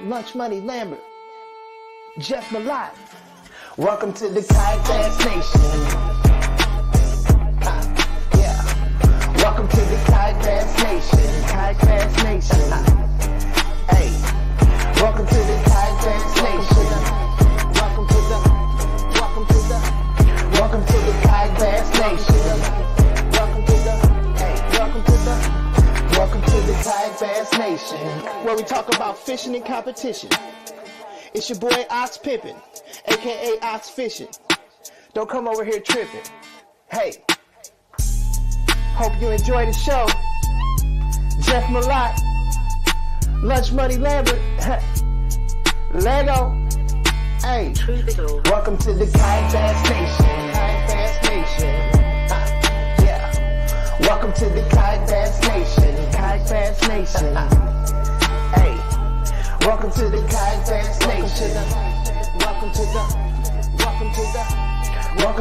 Lunch Money Lambert, Jeff Malott. Welcome to the Kayak Bass Nation. Yeah. Welcome to the Kayak Bass Nation. Kayak Bass Nation. Hey. Welcome to the Kayak Bass Nation. Welcome to the Kayak Bass Nation. Welcome to the Kayak Bass Nation, where we talk about fishing and competition. It's your boy Ox Pippin, aka Ox Fishing. Don't come over here tripping. Hey, hope you enjoy the show. Jeff Malott, Lunch Money Lambert, Lego. Hey, welcome to the Kayak Bass Nation. Kayak Bass Nation. Welcome to the Kayak Bass Nation. Kayak Bass Nation. Hey, welcome to the Kayak Bass Nation. Welcome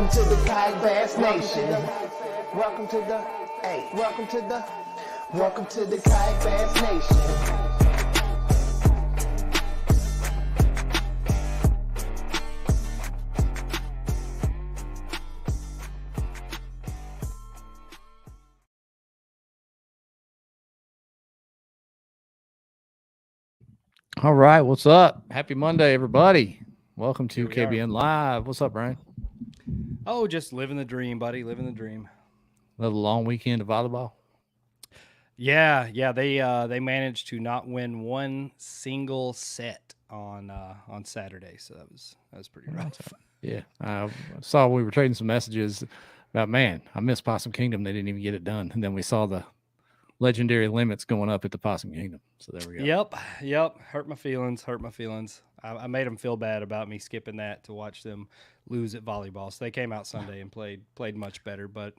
to the Kayak Bass Nation. Welcome to the Kayak Bass Nation. All right, what's up? Happy Monday, everybody. Welcome to KBN Live. What's up, Brian? Oh, just living the dream, buddy. Living the dream. Another long weekend of volleyball. Yeah. They managed to not win one single set on Saturday, so that was pretty rough. Yeah, I saw we were trading some messages about, man, I missed Possum Kingdom. They didn't even get it done, and then we saw the legendary limits going up at the Possum Kingdom. So there we go. Yep. Hurt my feelings. I made them feel bad about me skipping that to watch them lose at volleyball. So they came out Sunday and played much better, but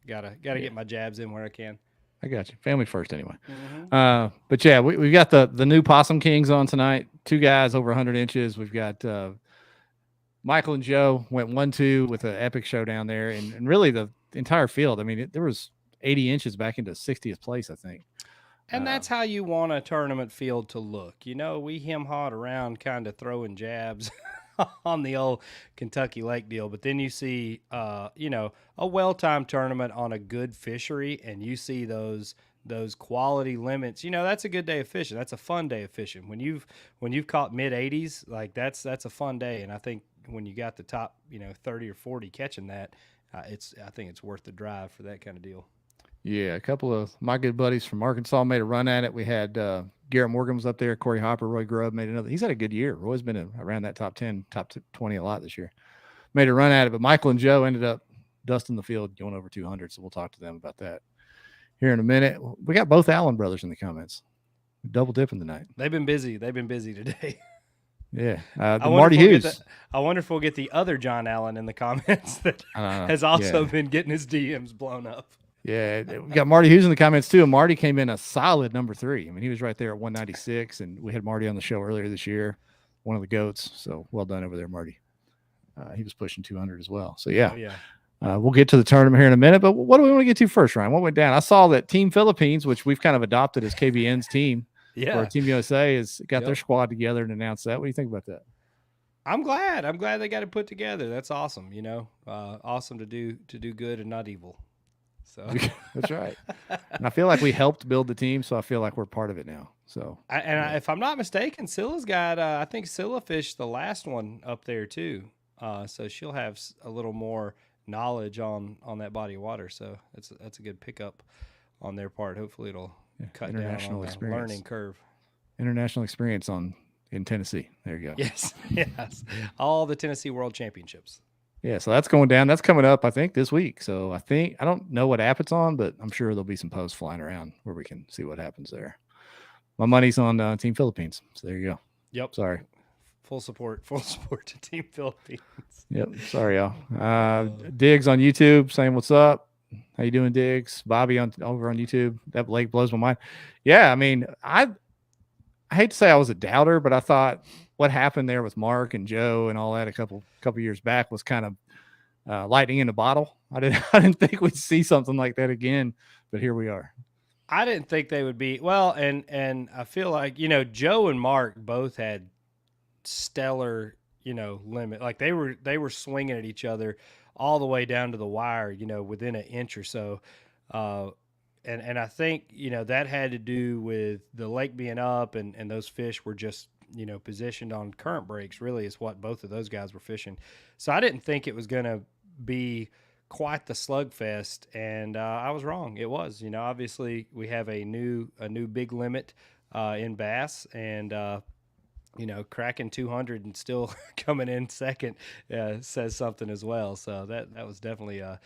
gotta get my jabs in where I can. I got you. Family first anyway. Mm-hmm. But yeah, we've got the new Possum Kings on tonight. Two guys over 100 inches. We've got Michael and Joe went 1-2 with an epic showdown there. And really the entire field, I mean, there was 80 inches back into 60th place, I think. And that's how you want a tournament field to look. We hem-hawed around kind of throwing jabs on the old Kentucky Lake deal. But then you see, a well-timed tournament on a good fishery, and you see those quality limits. That's a good day of fishing. That's a fun day of fishing. When you've caught mid-80s, like that's a fun day. And I think when you got the top, 30 or 40 catching that, I think it's worth the drive for that kind of deal. Yeah, a couple of my good buddies from Arkansas made a run at it. We had Garrett Morgan was up there, Corey Hopper, Roy Grubb made another. He's had a good year. Roy's been around that top 10, top 20 a lot this year. Made a run at it, but Michael and Joe ended up dusting the field, going over 200, so we'll talk to them about that here in a minute. We got both Allen brothers in the comments. Double dipping tonight. They've been busy today. Yeah. Marty Hughes. I wonder if we'll get the other John Allen in the comments that has also been getting his DMs blown up. Yeah, we got Marty Hughes in the comments too. And Marty came in a solid number 3. I mean, he was right there at 196, and we had Marty on the show earlier this year, one of the GOATs. So well done over there, Marty. He was pushing 200 as well. So we'll get to the tournament here in a minute. But what do we want to get to first, Ryan? What went down? I saw that Team Philippines, which we've kind of adopted as KBN's team, for Team USA, has got their squad together and announced that. What do you think about that? I'm glad they got it put together. That's awesome. Awesome to do good and not evil. So that's right. And I feel like we helped build the team, so I feel like we're part of it now. So, if I'm not mistaken, Scylla's got. I think Scylla fished the last one up there too. So she'll have a little more knowledge on that body of water. So that's a good pickup on their part. Hopefully, it'll cut down on the learning curve. International experience in Tennessee. There you go. Yes. All the Tennessee World Championships. Yeah, so that's going down. That's coming up, I think, this week. So I don't know what app it's on, but I'm sure there'll be some posts flying around where we can see what happens there. My money's on Team Philippines. So there you go. Yep. Sorry. Full support to Team Philippines. Yep. Sorry, y'all. Diggs on YouTube saying what's up. How you doing, Diggs? Bobby over on YouTube. That lake blows my mind. Yeah, I mean, I hate to say I was a doubter, but I thought what happened there with Mark and Joe and all that a couple years back was kind of lightning in a bottle. I didn't think we'd see something like that again, but here we are. I didn't think they would be well, and I feel like Joe and Mark both had stellar limit. Like they were swinging at each other all the way down to the wire, within an inch or so. And I think that had to do with the lake being up, and those fish were just positioned on current breaks. Really, is what both of those guys were fishing. So I didn't think it was going to be quite the slugfest, and I was wrong. It was. Obviously we have a new big limit in bass, and cracking 200 and still coming in second says something as well. So that was definitely a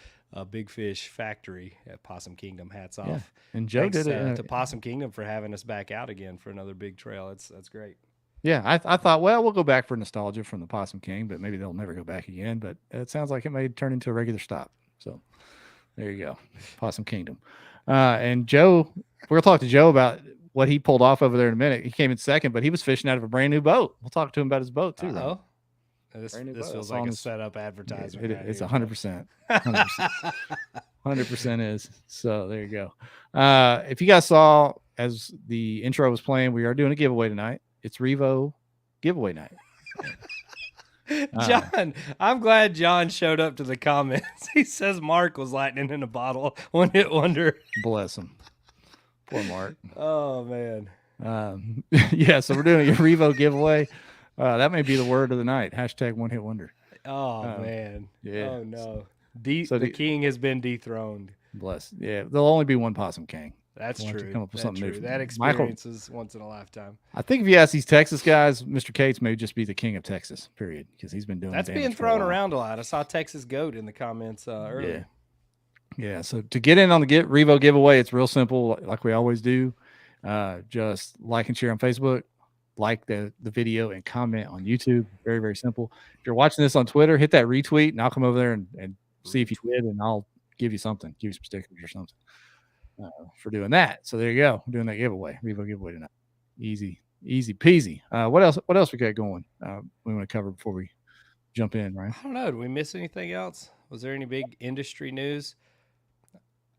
big fish factory at Possum Kingdom. Hats off. Yeah. And Joe Thanks, did it to Possum Kingdom for having us back out again for another big trail. That's great. Yeah, I thought, well, we'll go back for nostalgia from the Possum King, but maybe they'll never go back again. But it sounds like it may turn into a regular stop. So there you go, Possum Kingdom. And Joe, we'll talk to Joe about what he pulled off over there in a minute. He came in second, but he was fishing out of a brand new boat. We'll talk to him about his boat too. Oh, this feels like a setup advertisement. It's 100%. 100% is. So there you go. If you guys saw as the intro was playing, we are doing a giveaway tonight. It's Revo giveaway night. John, I'm glad John showed up to the comments. He says Mark was lightning in a bottle, one hit wonder. Bless him. Poor Mark. Oh man. Yeah, so we're doing a Revo giveaway. That may be the word of the night. #1 hit wonder. Oh man. Yeah. Oh no. So the king has been dethroned. Bless. Yeah, there'll only be one Possum King. That's true. Come up with something new. That experience is once in a lifetime. I think if you ask these Texas guys, Mr. Cates may just be the king of Texas, period, because he's been doing that's being thrown around a lot. I saw Texas Goat in the comments earlier. Yeah. So to get in on the Revo giveaway, it's real simple, like we always do. Just like and share on Facebook, like the video, and comment on YouTube. Very, very simple. If you're watching this on Twitter, hit that retweet, and I'll come over there and see if you did, and I'll give you something, give you some stickers or something. For doing that. So there you go. We're doing that giveaway, Revo giveaway tonight. Easy peasy. What else we got going? We want to cover before we jump in, right? I don't know. Did we miss anything else? Was there any big industry news?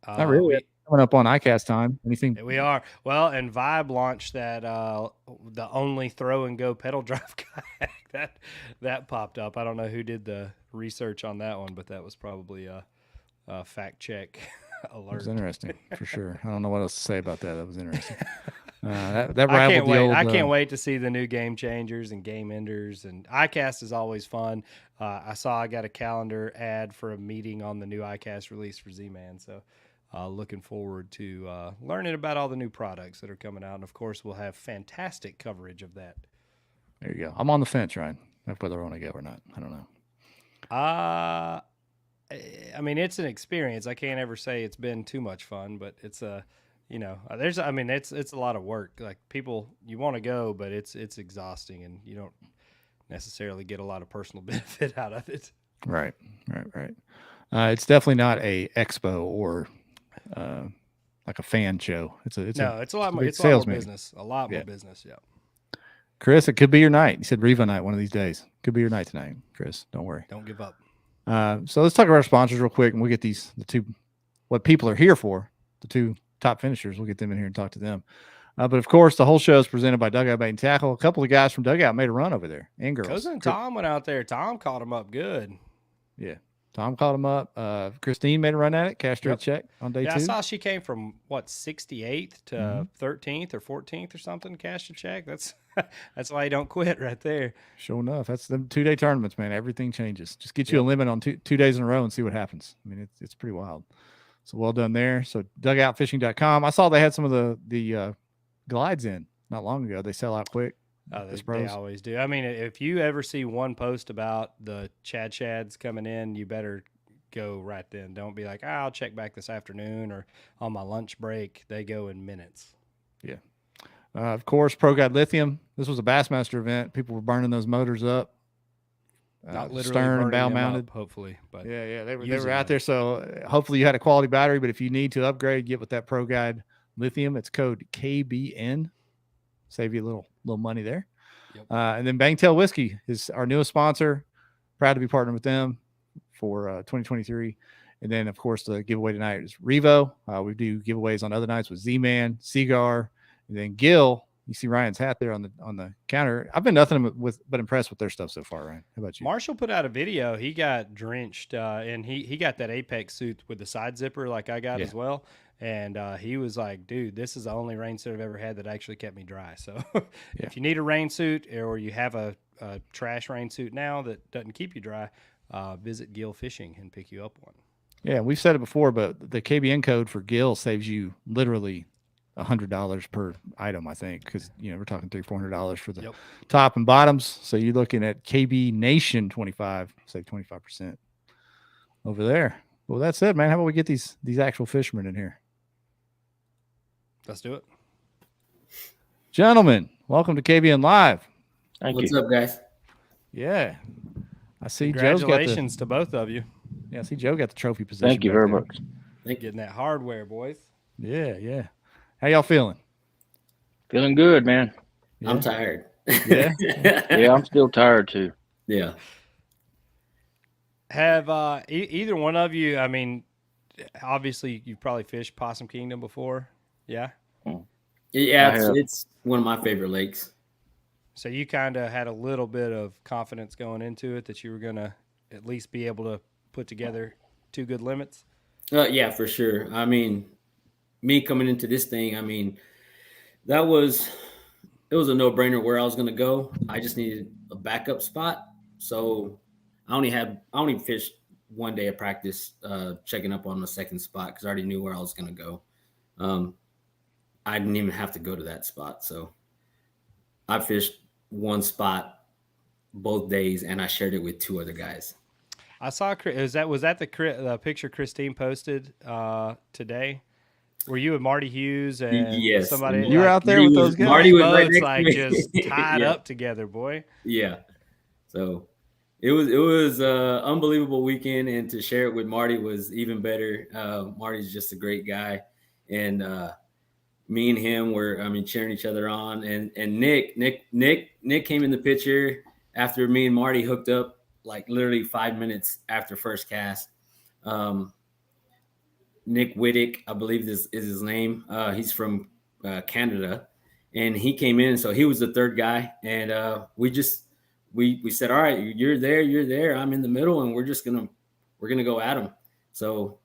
Not really. Coming up on ICAST time. Anything? We are. Well, and Vibe launched that the only throw and go pedal drive kayak that popped up. I don't know who did the research on that one, but that was probably a fact check. Alert. It was interesting for sure. I don't know what else to say about that. That was interesting. That rivaled the old. I can't wait to see the new game changers and game enders. And iCast is always fun. I got a calendar ad for a meeting on the new iCast release for Z-Man. So looking forward to learning about all the new products that are coming out. And of course, we'll have fantastic coverage of that. There you go. I'm on the fence, Ryan, whether I want to go or not. I don't know. I mean, it's an experience. I can't ever say it's been too much fun, but it's it's a lot of work. Like you want to go, but it's exhausting, and you don't necessarily get a lot of personal benefit out of it. Right. It's definitely not a expo or like a fan show. It's a lot more business. A lot more business. Yeah. Chris, it could be your night. You said Revo night one of these days. Could be your night tonight, Chris. Don't worry. Don't give up. So let's talk about our sponsors real quick, and we'll get the two, what people are here for, the two top finishers. We'll get them in here and talk to them. But of course, the whole show is presented by Dugout Bait and Tackle. A couple of guys from Dugout made a run over there, and girls. Cousin Tom went out there. Tom caught him up good. Yeah, Tom caught him up. Christine made a run at it, cashed her a check on day 2. I saw she came from 68th to 13th or 14th or something. Cashed a check. That's why you don't quit right there. Sure enough, that's the 2-day tournaments, man. Everything changes. Just get you a limit on two days in a row and see what happens. I mean, it's pretty wild. So well done there. So dugoutfishing.com. I saw they had some of the glides in not long ago. They sell out quick. They always do. I mean, if you ever see one post about the Chads coming in, you better go right then. Don't be like, I'll check back this afternoon or on my lunch break. They go in minutes. Yeah. Of course, Pro Guide Lithium. This was a Bassmaster event. People were burning those motors up. Not literally stern and bow mounted. Up, hopefully, but yeah, they were out there. So hopefully you had a quality battery. But if you need to upgrade, get with that Pro Guide Lithium. It's code KBN. Save you a little money there. Yep. And then Bangtail Whiskey is our newest sponsor. Proud to be partnered with them for 2023. And then, of course, the giveaway tonight is Revo. We do giveaways on other nights with Z-Man, Seaguar, and then Gill. You see Ryan's hat there on the counter. I've been nothing but impressed with their stuff so far, Ryan. How about you? Marshall put out a video. He got drenched, and he got that Apex suit with the side zipper like I got as well. And he was like, dude, this is the only rain suit I've ever had that actually kept me dry. So if you need a rain suit or you have a trash rain suit now that doesn't keep you dry, visit Gill Fishing and pick you up one. Yeah, we've said it before, but the KBN code for Gill saves you literally $100 per item, I think, because we're talking $300-$400 for the top and bottoms. So you're looking at KB Nation 25, save 25% over there. Well, that's it, man. How about we get these actual fishermen in here? Let's do it. Gentlemen, welcome to KBN Live. What's up, guys? Yeah. I see Congratulations to both of you. Yeah, I see Joe got the trophy position. Thank you very much. Getting that hardware, boys. Yeah. How y'all feeling? Feeling good, man. Yeah. I'm tired. Yeah. Yeah, I'm still tired too. Yeah. Have either one of you, I mean, obviously you've probably fished Possum Kingdom before. Yeah. Yeah, it's one of my favorite lakes. So you kind of had a little bit of confidence going into it that you were going to at least be able to put together 2 good limits? Yeah, for sure. I mean, me coming into this thing, I mean, it was a no-brainer where I was going to go. I just needed a backup spot. So I only fished 1 day of practice, checking up on the second spot because I already knew where I was going to go. I didn't even have to go to that spot. So I fished 1 spot both days, and I shared it with 2 other guys. I saw, was that the picture Christine posted today? Were you with Marty Hughes and somebody? You were out there with those guys? Marty was right next to me. Just tied up together, boy. Yeah. So it was unbelievable weekend, and to share it with Marty was even better. Marty's just a great guy, and me and him were cheering each other on. And Nick came in the picture after me and Marty hooked up, like literally 5 minutes after first cast. Nick Whittick, I believe this is his name. He's from Canada, and he came in. So he was the third guy, and we said, all right, you're there. I'm in the middle, and we're gonna go at him. So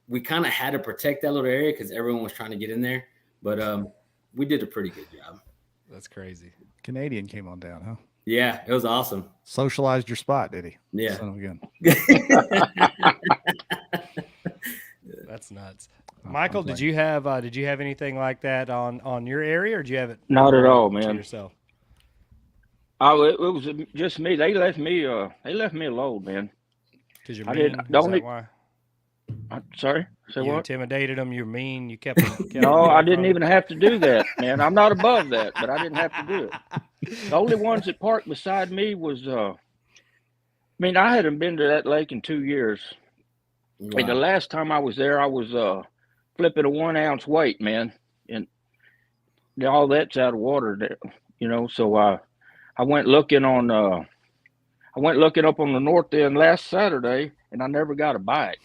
we kind of had to protect that little area because everyone was trying to get in there, but we did a pretty good job. That's crazy. Canadian came on down, huh? Yeah, it was awesome. Socialized your spot, did he? Yeah. Son of a gun. That's nuts. Michael, did you have anything like that on your area, or did you have it? Not at all, man. Yourself. It was just me. They left me alone, man. Because you're mean. Is that why? Sorry. Say you what? Intimidated them. You're mean. You kept No, I didn't even have to do that, man. I'm not above that, but I didn't have to do it. The only ones that parked beside me was, I hadn't been to that lake in 2 years. Wow. And the last time I was there, I was flipping a 1 ounce weight, man, and all that's out of water there, So I went looking up on the north end last Saturday, and I never got a bite.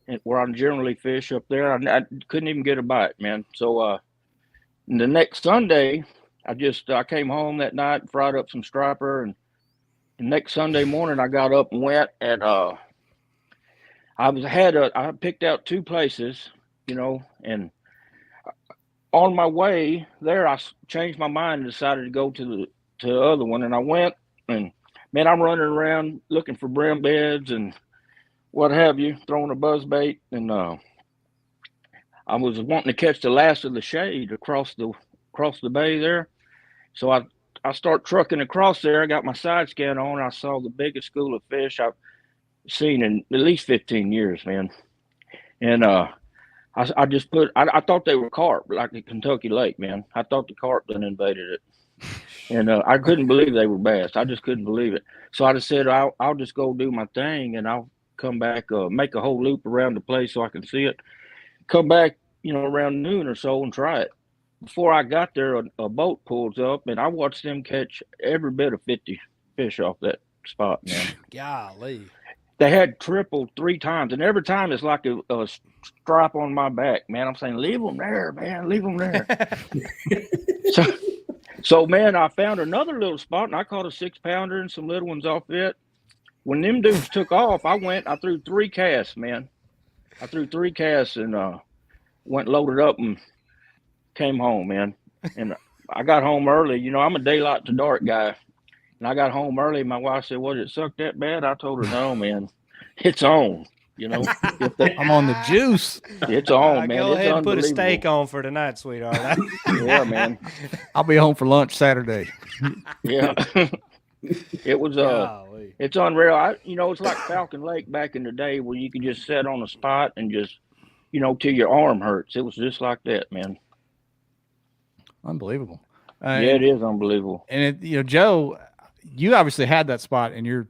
And where I generally fish up there, I couldn't even get a bite, man. So the next Sunday, I came home that night, fried up some striper, and the next Sunday morning I got up and went, and I picked out 2 places, and on my way there, I changed my mind and decided to go to the other one. And I went, and man, I'm running around looking for brim beds and what have you, throwing a buzz bait. And I was wanting to catch the last of the shade across the bay there. So I start trucking across there. I got my side scan on. I saw the biggest school of fish I've seen in at least 15 years, man. And I thought they were carp, like the Kentucky Lake, man. I thought the carp done invaded it. And I couldn't believe they were bass. I just couldn't believe it. So I just said, I'll just go do my thing, and I'll come back, make a whole loop around the place so I can see it. Come back, around noon or so and try it. Before I got there, a boat pulls up, and I watched them catch every bit of 50 fish off that spot, man. Golly. they had tripled 3 times, and every time it's like a strap on my back, man. I'm saying, leave them there, man, leave them there. so, man, I found another little spot, and I caught a 6-pounder and some little ones off it. When them dudes took off, I threw 3 casts, man. I threw 3 casts and went loaded up and came home, man. And I got home early. You know, I'm a daylight to dark guy. And I got home early. My wife said, "Was it suck that bad?" I told her, "No, man, it's on." You know, I'm on the juice. It's on, man. Go it's ahead and put a steak on for tonight, sweetheart. Yeah, man. I'll be home for lunch Saturday. Yeah. It was it's unreal. It's like Falcon Lake back in the day where you could just sit on a spot and just, till your arm hurts. It was just like that, man. Unbelievable. Yeah, it is unbelievable. And Joe, you obviously had that spot on your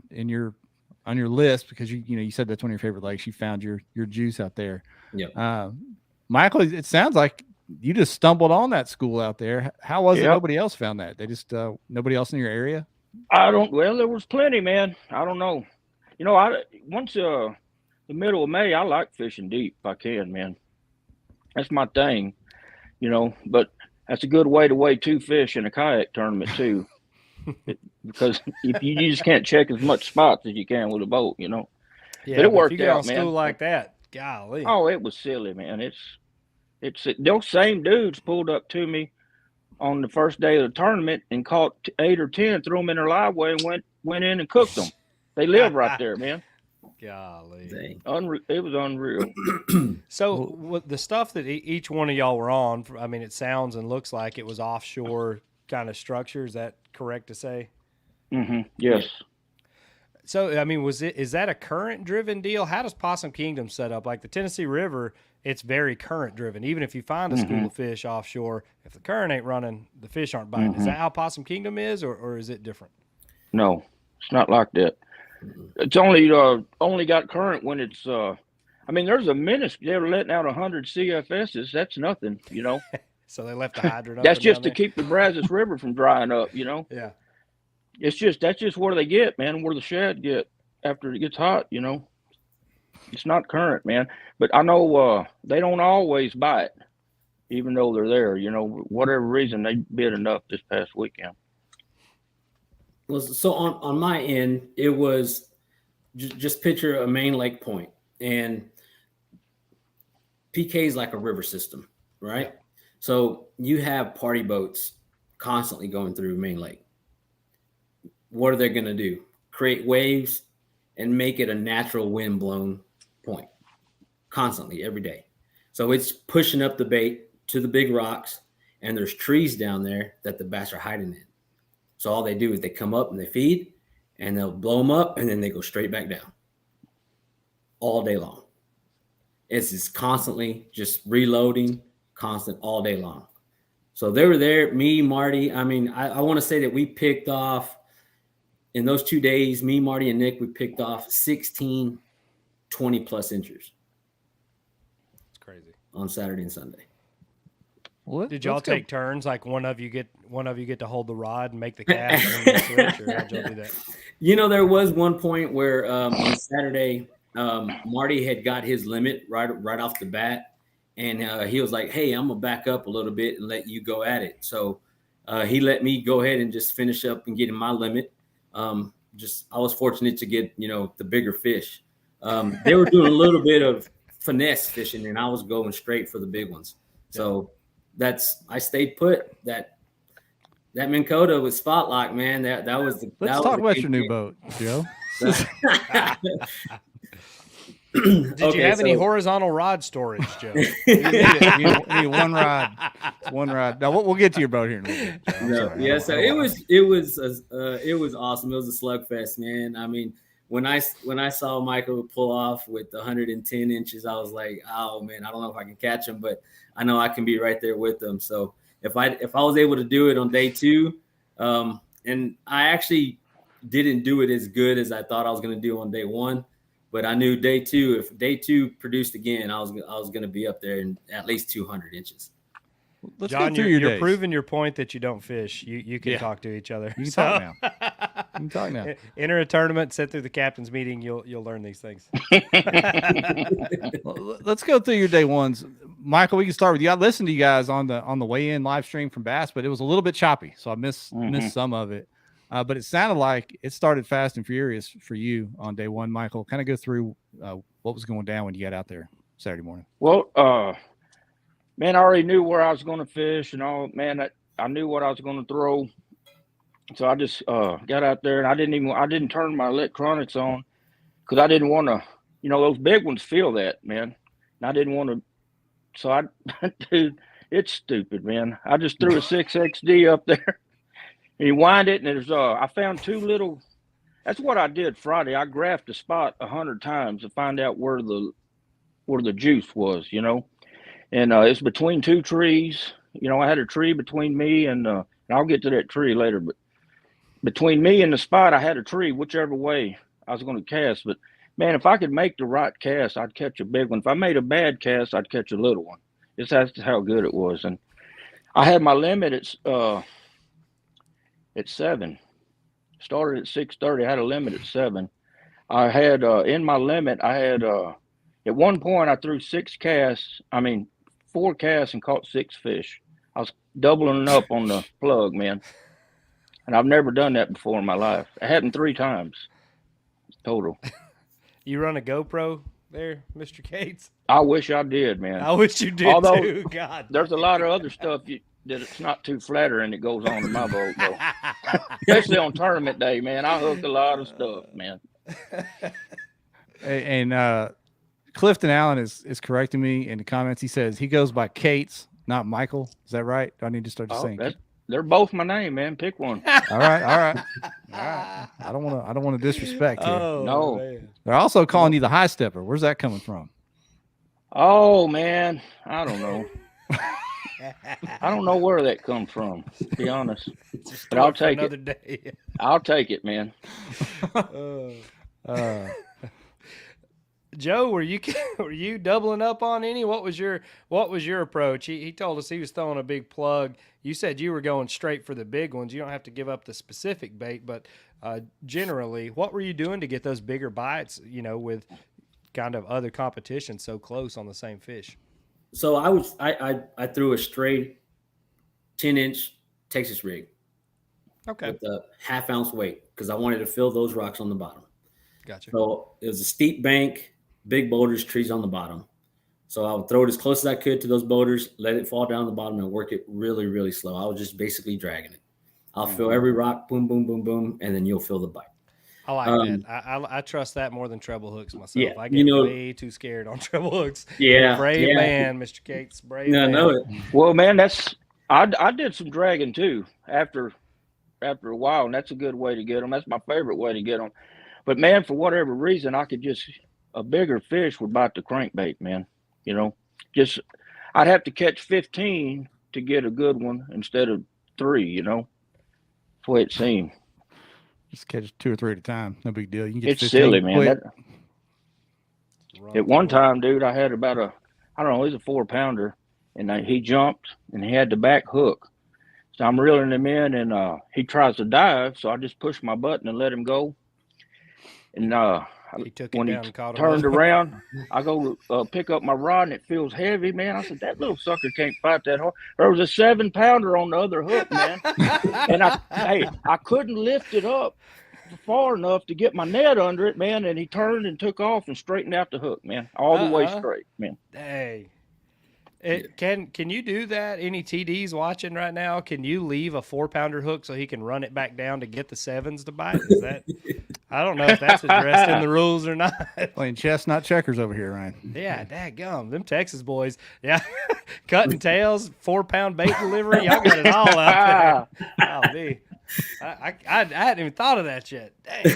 list because you said that's one of your favorite lakes. You found your juice out there. Yeah. Michael, it sounds like you just stumbled on that school out there. How was it? Nobody else found that. They just nobody else in your area. Well, there was plenty, man. I don't know. Once the middle of May, I like fishing deep if I can, man. That's my thing, but that's a good way to weigh 2 fish in a kayak tournament too. Because if you just can't check as much spots as you can with a boat, Yeah, but it worked if you get out, on man. school like that, golly. Oh, it was silly, man. It's those same dudes pulled up to me on the first day of the tournament and caught 8 or 10, threw them in their live way, and went in and cooked them. They live right there, man. Golly. It was unreal. So the stuff that each one of y'all were on, I mean, it sounds and looks like it was offshore kind of structure. Is that correct to say? Mm-hmm. Yes. So, I mean, is that a current driven deal? How does Possum Kingdom set up? Like the Tennessee River, it's very current driven. Even if you find a school of fish offshore, if the current ain't running, the fish aren't biting. Is that how Possum Kingdom is, or is it different? No, it's not like that. It's only got current when it's there's a minuscule. They were letting out 100 CFSs. That's nothing, So they left the hydrant up. That's just to keep the Brazos River from drying up, Yeah. That's just where they get, man, where the shad get after it gets hot, It's not current, man. But I know they don't always bite, even though they're there, whatever reason they bit enough this past weekend. Well, so on my end, it was just picture a main lake point, and PK is like a river system, right? So you have party boats constantly going through main lake. What are they going to do? Create waves and make it a natural wind blown point constantly every day. So it's pushing up the bait to the big rocks, and there's trees down there that the bass are hiding in. So all they do is they come up and they feed, and they'll blow them up, and then they go straight back down all day long. It's just constantly just reloading, constant all day long. So they were there, me, Marty. I mean, I want to say that we picked off in those 2 days, me, Marty, and Nick, we picked off 16 20-plus inchers. It's crazy. On Saturday and Sunday. Well, did y'all take turns? Like one of you get to hold the rod and make the cast, and then switch, or how'd y'all do that? There was one point where on Saturday, Marty had got his limit right off the bat, and he was like, "Hey, I'm gonna back up a little bit and let you go at it." So he let me go ahead and just finish up and get in my limit. I was fortunate to get the bigger fish. They were doing a little bit of finesse fishing, and I was going straight for the big ones. So I stayed put. That Minn Kota was spot lock, man. That was the. Let's talk about your new boat, Joe. Did you have any horizontal rod storage, Joe? you need one rod. One rod. Now we'll get to your boat here in a little bit. So it was awesome. It was a slugfest, man. I mean, when I saw Michael pull off with 110 inches, I was like, oh man, I don't know if I can catch him, but I know I can be right there with him. So if I was able to do it on day 2, and I actually didn't do it as good as I thought I was going to do on day 1. But I knew day 2, if day 2 produced again, I was going to be up there in at least 200 inches. Let's John, you're proving your point that you don't fish. You can talk to each other. You can talk now. I'm talking now. Enter a tournament, sit through the captain's meeting. You'll learn these things. Well, let's go through your day ones. Michael, we can start with you. I listened to you guys on the weigh-in live stream from Bass, but it was a little bit choppy, so I missed some of it. But it sounded like it started fast and furious for you on day one, Michael. Kind of go through what was going down when you got out there Saturday morning. Well, man, I already knew where I was going to fish and all. Man, I knew what I was going to throw. So I just got out there, and I didn't turn my electronics on because I didn't want to, those big ones feel that, man. And I didn't want to. So dude, it's stupid, man. I just threw a 6XD up there, and you wind it, and there's I found two little. That's what I did Friday. I graphed the spot 100 times to find out where the juice was, and it's between two trees. I had a tree between me and I'll get to that tree later, but between me and the spot, I had a tree, whichever way I was going to cast. But man, if I could make the right cast, I'd catch a big one. If I made a bad cast, I'd catch a little one. That's how good it was. And I had my limit at 7. Started at 6:30. I had a limit at 7. I had in my limit, I had at one point I threw 4 casts and caught 6 fish. I was doubling up on the plug, man. And I've never done that before in my life. It happened 3 times total. You run a GoPro there, Mr. Cates? I wish I did, man. I wish you did too. God, there's a lot of other stuff that it's not too flattering that goes on in my boat, though. Especially on tournament day, man. I hook a lot of stuff, man. And Clifton Allen is correcting me in the comments. He says he goes by Cates, not Michael. Is that right? Do I need to start just saying? They're both my name, man. Pick one. All right. I don't want to disrespect here. Oh, no. Man. They're also calling you the high stepper. Where's that coming from? Oh man, I don't know. I don't know where that comes from, to be honest. But I'll take it. Day. I'll take it, man. Joe, were you doubling up on any? What was your approach? He told us he was throwing a big plug. You said you were going straight for the big ones. You don't have to give up the specific bait, but generally, what were you doing to get those bigger bites? With kind of other competition so close on the same fish. So I threw a straight 10-inch Texas rig. Okay. With a half-ounce weight because I wanted to fill those rocks on the bottom. Gotcha. So it was a steep bank, big boulders, trees on the bottom. So I would throw it as close as I could to those boulders, let it fall down the bottom, and work it really, really slow. I was just basically dragging it. I'll fill every rock, boom, boom, boom, boom, and then you'll feel the bite. I like that. I trust that more than treble hooks myself. Yeah, I get way too scared on treble hooks. Yeah, brave man, Mr. Cates. Brave man. I know it. Well, man, I did some dragging too after a while, and that's a good way to get them. That's my favorite way to get them. But man, for whatever reason, a bigger fish would bite the crankbait, man. I'd have to catch 15 to get a good one instead of 3. That's the way it seemed. Just catch 2 or 3 at a time. No big deal. You can get It's 15 silly, man. quick. At one time, dude, I had about it was a 4-pounder, and he jumped and he had the back hook. So I'm reeling him in, and he tries to dive, so I just push my button and let him go. And when he turned around, I go pick up my rod, and it feels heavy, man. I said, that little sucker can't fight that hard. There was a 7-pounder on the other hook, man. And I couldn't lift it up far enough to get my net under it, man. And he turned and took off and straightened out the hook, man, all the way straight, man. Dang. Can you do that? Any TDs watching right now? Can you leave a 4-pounder hook so he can run it back down to get the 7s to bite? Is that? I don't know if that's addressed in the rules or not. Playing chess, not checkers over here, Ryan. Yeah, dadgum. Them Texas boys. Yeah. Cutting tails, 4-pound bait delivery. Y'all got it all out there. Oh, me. I hadn't even thought of that yet. Dang.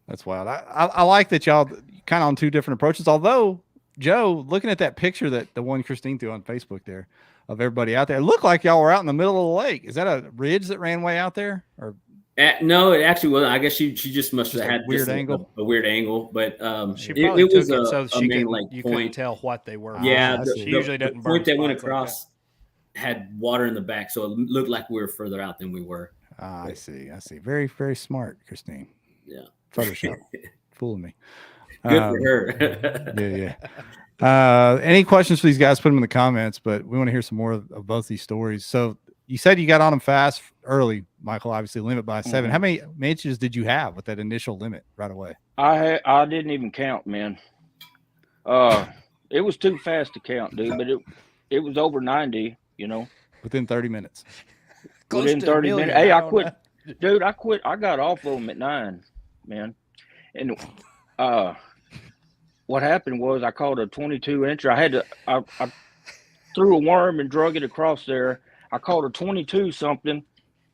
That's wild. I like that y'all kind of on 2 different approaches. Although, Joe, looking at that picture that the one Christine threw on Facebook there of everybody out there, it looked like y'all were out in the middle of the lake. Is that a ridge that ran way out there? Or no, it actually wasn't. I guess she just must have had a weird angle. A weird angle, but she probably it was took it so she you point. couldn't tell what they were. Yeah, she usually doesn't. The point that went across had water in the back, so it looked like we were further out than we were. I see. Very, very smart, Christine. Yeah. Photoshop. Fooling me. Good for her. Yeah. Any questions for these guys? Put them in the comments, but we want to hear some more of both these stories. So you said you got on them fast early, Michael, obviously limit by 7. How many inches did you have with that initial limit right away? I didn't even count, man. It was too fast to count, dude, but it was over 90, Within 30 minutes. Within 30 minutes. Hey, I quit. Dude, I quit. I got off of them at 9, man. And what happened was I caught a 22-incher. I threw a worm and drug it across there. I caught a 22 something,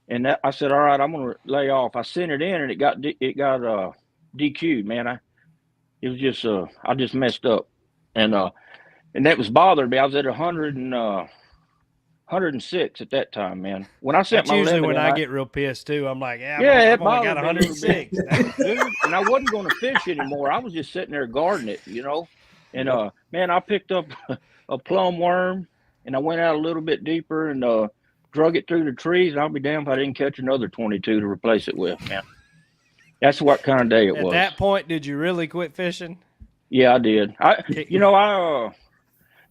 and I said, all right, I'm gonna lay off. I sent it in, and it got DQ'd, man. It was just I just messed up, and that was bothering me. I was at 106 at that time, man. When I set That's my usually limit, when I get real pissed too. I'm like, it I've only bothered got me 106. dude. And I wasn't going to fish anymore. I was just sitting there guarding it, And man, I picked up a plum worm, and I went out a little bit deeper and drug it through the trees. And I'll be damned if I didn't catch another 22 to replace it with, man. That's what kind of day it was. At that point, did you really quit fishing? Yeah, I did.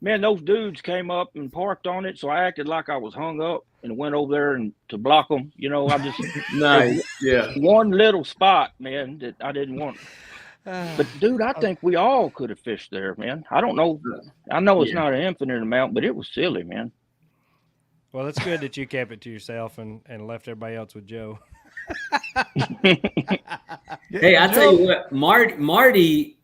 Man, those dudes came up and parked on it, so I acted like I was hung up and went over there and to block them. I just Nice. Yeah. one little spot, man, that I didn't want. But dude, I think we all could have fished there, man. I don't know. I know it's not an infinite amount, but it was silly, man. Well, it's good that you kept it to yourself and left everybody else with Joe. Hey, I tell you what, Marty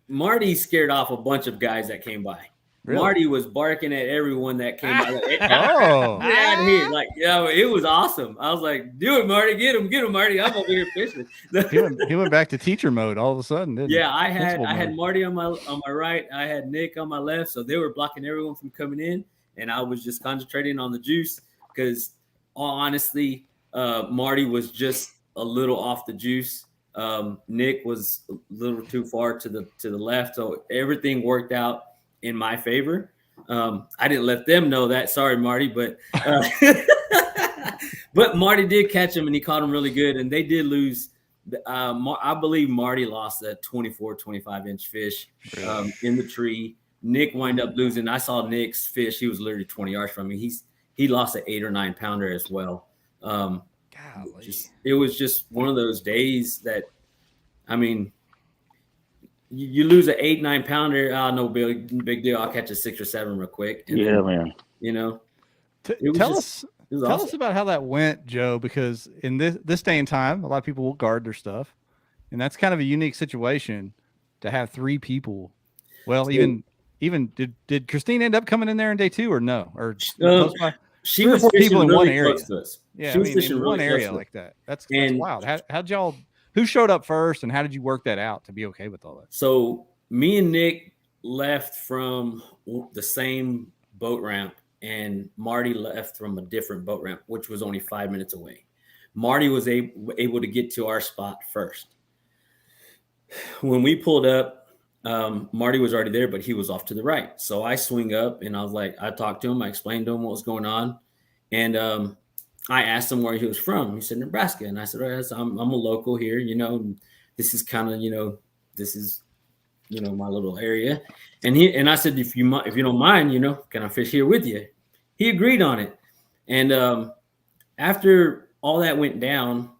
scared off a bunch of guys that came by. Really? Marty was barking at everyone that came by. Like, get out of here. Like, it was awesome. I was like, do it, Marty. Get him, Marty. I'm over here fishing. he went back to teacher mode all of a sudden, didn't he? Yeah, I had Marty on my right. I had Nick on my left. So they were blocking everyone from coming in. And I was just concentrating on the juice because honestly, Marty was just a little off the juice. Nick was a little too far to the left. So everything worked out in my favor. I didn't let them know that. Sorry, Marty, but but Marty did catch him and he caught him really good. And they did lose. I believe Marty lost a 24, 25-inch fish in the tree. Nick wound up losing. I saw Nick's fish. He was literally 20 yards from me. He lost an 8 or 9 pounder as well. It was just one of those days that, I mean, you lose an 8, 9 pounder. No big deal. I'll catch a 6 or 7 real quick. And man. Tell us about how that went, Joe, because in this day and time, a lot of people will guard their stuff. And that's kind of a unique situation to have 3 people. Well, even did Christine end up coming in there in day 2 or no? Or she was 4 people in one area. Yeah, she was fishing in one area like that. That's wild. How'd y'all? Who showed up first, and how did you work that out to be okay with all that? So me and Nick left from the same boat ramp, and Marty left from a different boat ramp, which was only 5 minutes away. Marty was able to get to our spot first. When we pulled up, Marty was already there, but he was off to the right. So I swing up, and I talked to him. I explained to him what was going on, and I asked him where he was from. He said, Nebraska. And I said, all right, I'm a local here, this is kind of, this is, my little area. And I said, if you don't mind, can I fish here with you? He agreed on it. And after all that went down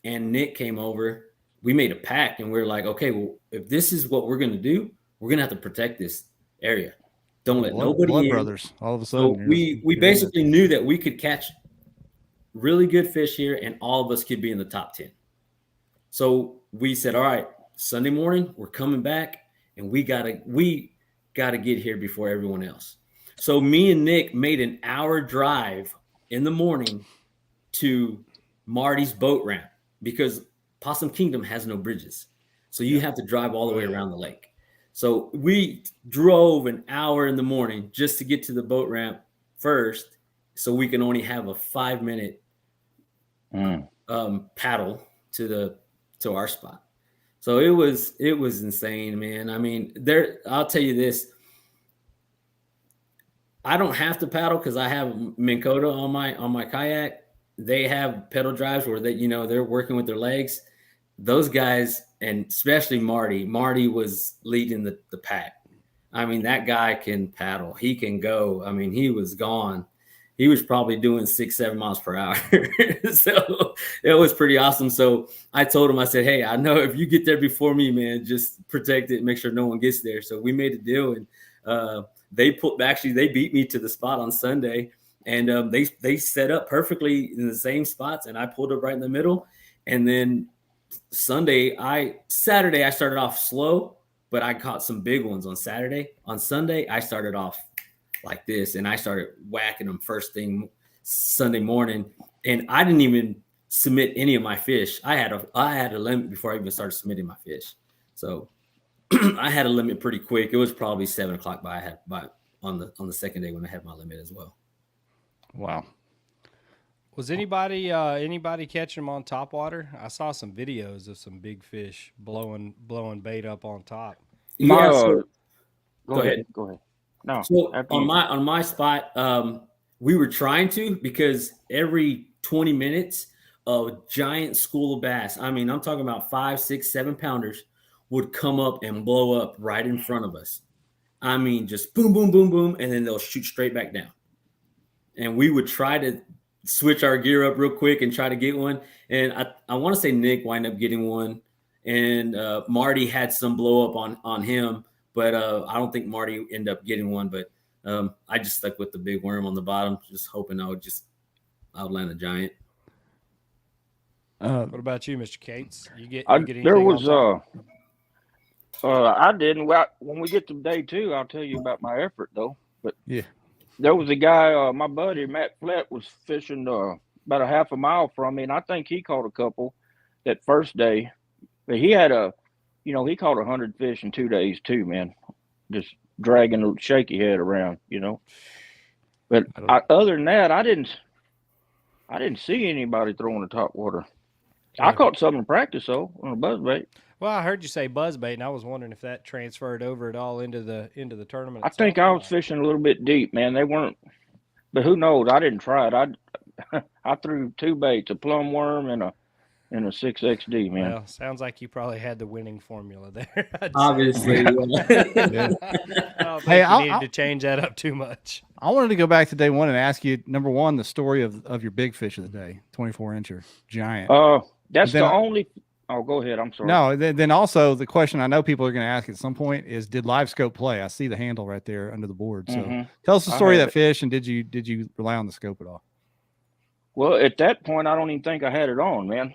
and Nick came over, we made a pact and we're like, okay, well, if this is what we're going to do, we're going to have to protect this area. Don't let nobody in. Brothers, all of a sudden. So we basically knew that we could catch really good fish here and all of us could be in the top 10. So we said, all right, Sunday morning, we're coming back and we gotta get here before everyone else. So me and Nick made an hour drive in the morning to Marty's boat ramp because Possum Kingdom has no bridges. So you have to drive all the way around the lake. So we drove an hour in the morning just to get to the boat ramp first, so we can only have a 5-minute paddle to our spot. So it was insane, man. I mean, I'll tell you this. I don't have to paddle because I have Minn Kota on my kayak. they have pedal drives where they, they're working with their legs. Those guys, and especially Marty was leading the pack. I mean, that guy can paddle. He can go. I mean, he was gone. He was probably doing 6-7 miles per hour. So it was pretty awesome. So I told him, I said, hey, I know if you get there before me, man, just protect it, make sure no one gets there. So we made a deal, and they beat me to the spot on Sunday, and they set up perfectly in the same spots, and I pulled up right in the middle. And then Saturday I started off slow, but I caught some big ones on Saturday. On Sunday, I started off like this, and I started whacking them first thing Sunday morning, and I didn't even submit any of my fish. I had a limit before I even started submitting my fish, so I had a limit pretty quick. It was probably 7 o'clock on the second day when I had my limit as well. Wow. Was anybody catching them on top water? I saw some videos of some big fish blowing bait up on top. Yeah. Go ahead. No. So on my spot, we were trying to, because every 20 minutes a giant school of bass, I mean, I'm talking about 5, 6, 7 pounders, would come up and blow up right in front of us. I mean, just boom, boom, boom, boom, and then they'll shoot straight back down. And we would try to switch our gear up real quick and try to get one. And I want to say Nick wound up getting one, and Marty had some blow up on him. But I don't think Marty ended up getting one. But I just stuck with the big worm on the bottom, just hoping I would land a giant. What about you, Mr. Cates? You get anything? There was I didn't. Well, when we get to day 2, I'll tell you about my effort though. But yeah, there was a guy, my buddy Matt Flett, was fishing about a half a mile from me, and I think he caught a couple that first day. But he had he caught 100 fish in 2 days too, man. Just dragging a shaky head around, But other than that, I didn't see anybody throwing the top water. Yeah. I caught some in practice though on a buzzbait. Well, I heard you say buzzbait, and I was wondering if that transferred over at all into the tournament. I think I was fishing a little bit deep, man. They weren't, but who knows? I didn't try it. I threw 2 baits, a plum worm and a 6XD, man. Well, sounds like you probably had the winning formula there. Obviously. I don't think you needed to change that up too much. I wanted to go back to day 1 and ask you, number 1, the story of your big fish of the day, 24-incher, giant. That's the only. Oh, go ahead. I'm sorry. No, then also the question I know people are going to ask at some point is, did Live Scope play? I see the handle right there under the board. So tell us the story of that fish, and did you rely on the scope at all? Well, at that point, I don't even think I had it on, man.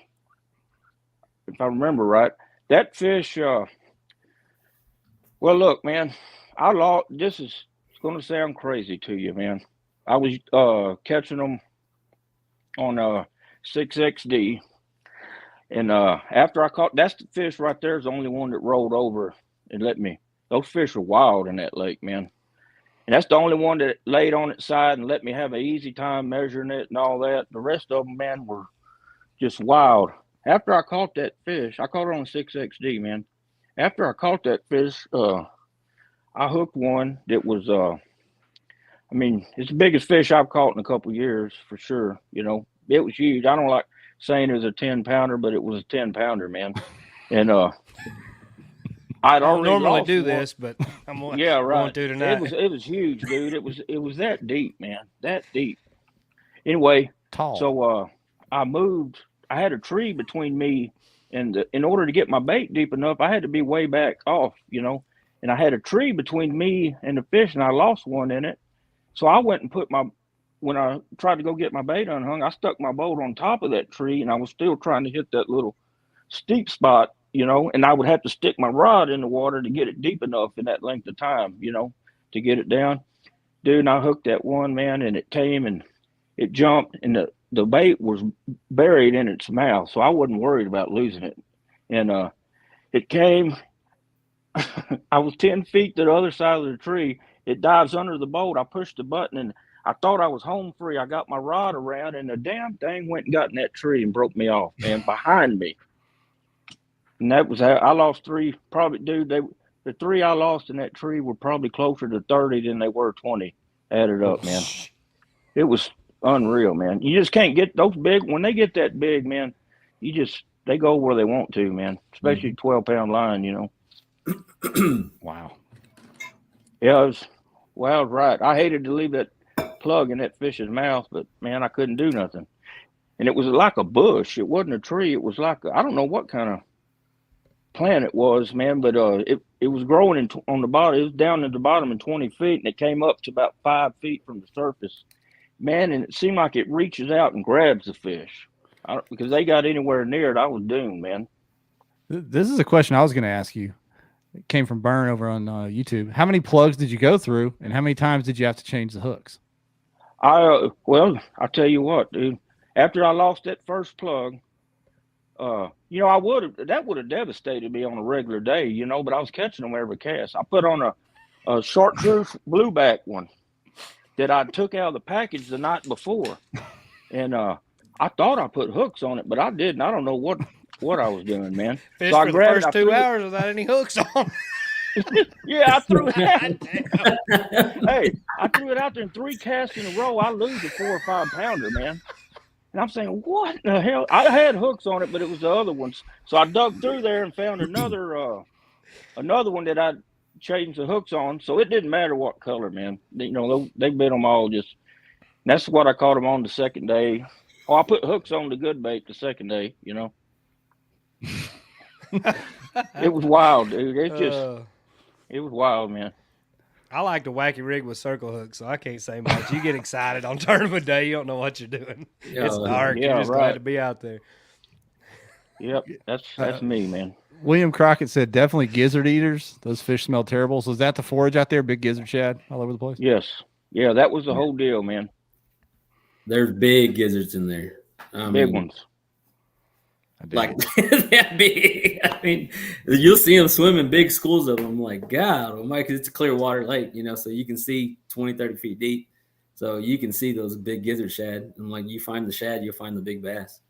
If I remember right, that fish. Well, look, man, I lost. This is going to sound crazy to you, man. I was catching them on 6XD. And after I caught, that's the fish right there is the only one that rolled over and let me. Those fish are wild in that lake, man. And that's the only one that laid on its side and let me have an easy time measuring it and all that. The rest of them, man, were just wild. After I caught that fish, I caught it on 6XD, man. After I caught that fish, I hooked one that was, it's the biggest fish I've caught in a couple of years for sure. It was huge. I don't like saying it was a 10-pounder, but it was a 10-pounder, man. And I'd already normally lost do one. this, but I'm yeah, right. Won't do tonight. It was huge, dude. It was that deep, man. That deep. Anyway, tall. So I moved. I had a tree between me and in order to get my bait deep enough, I had to be way back off, And I had a tree between me and the fish, and I lost one in it. So I went and when I tried to go get my bait unhung, I stuck my boat on top of that tree, and I was still trying to hit that little steep spot, and I would have to stick my rod in the water to get it deep enough in that length of time, to get it down. Dude, and I hooked that one, man, and it came and it jumped, and the bait was buried in its mouth, so I wasn't worried about losing it. And it came. I was 10 feet to the other side of the tree. It dives under the boat. I pushed the button, and I thought I was home free. I got my rod around, and the damn thing went and got in that tree and broke me off, man, behind me. And that was how I lost 3. Probably, dude, the 3 I lost in that tree were probably closer to 30 than they were 20 added up, man. It was unreal, man. You just can't get those big. When they get that big, man, they go where they want to, man. Especially 12-pound line, Wow. Yeah, I was right. I hated to leave that plug in that fish's mouth, but man, I couldn't do nothing. And it was like a bush. It wasn't a tree. It was like I don't know what kind of plant it was, man, but it was growing on the bottom. It was down at the bottom in 20 feet, and it came up to about 5 feet from the surface, man. And it seemed like it reaches out and grabs the fish. Because they got anywhere near it, I was doomed, man. This is a question I was going to ask you. It came from Burn over on YouTube. How many plugs did you go through, and how many times did you have to change the hooks? Well, I'll tell you what, dude. After I lost that first plug, that would have devastated me on a regular day, but I was catching them every cast. I put on a chartreuse blueback one that I took out of the package the night before, and I thought I put hooks on it, but I didn't. I don't know what I was doing, man. Fish so I for the grabbed first 2 hours without any hooks on. Yeah, I threw it out. Hey, I threw it out there in 3 casts in a row. I lose a 4 or 5 pounder, man. And I'm saying, what the hell? I had hooks on it, but it was the other ones. So I dug through there and found another one that I changed the hooks on. So it didn't matter what color, man. They bit them all just. That's what I caught them on the second day. Oh, I put hooks on the good bait the second day, It was wild, dude. It was wild, man. I like to wacky rig with circle hooks, so I can't say much. You get excited on tournament day, you don't know what you're doing. It's dark. You're just glad to be out there. Yep, that's me, man. William Crockett said definitely gizzard eaters. Those fish smell terrible. So is that the forage out there? Big gizzard shad all over the place? Yes. Yeah, that was the whole deal, man. There's big gizzards in there. Big ones. Like that big. I mean, you'll see them swimming big schools of them. I'm like, God, because it's a clear water lake, so you can see 20, 30 feet deep. So you can see those big gizzard shad. And like you find the shad, you'll find the big bass.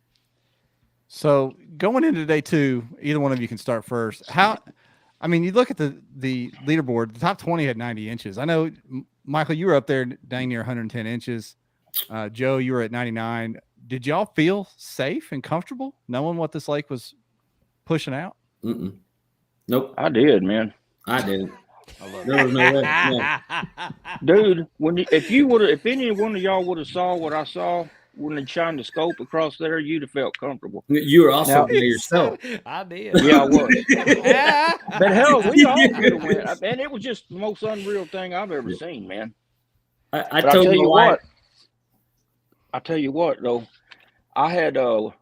So going into day 2, either one of you can start first. You look at the leaderboard, the top 20 had 90 inches. I know, Michael, you were up there dang near 110 inches. Joe, you were at 99. Did y'all feel safe and comfortable knowing what this lake was pushing out? Mm-mm. Nope. I did, man. I did. There was no way. No. Dude, if any one of y'all would have saw what I saw when they shined the scope across there, you'd have felt comfortable. You were also there yourself. I did. Yeah, I was. But hell, we all could have went. Man, it was just the most unreal thing I've ever seen, man. I tell you what. I tell you what, though, I had 0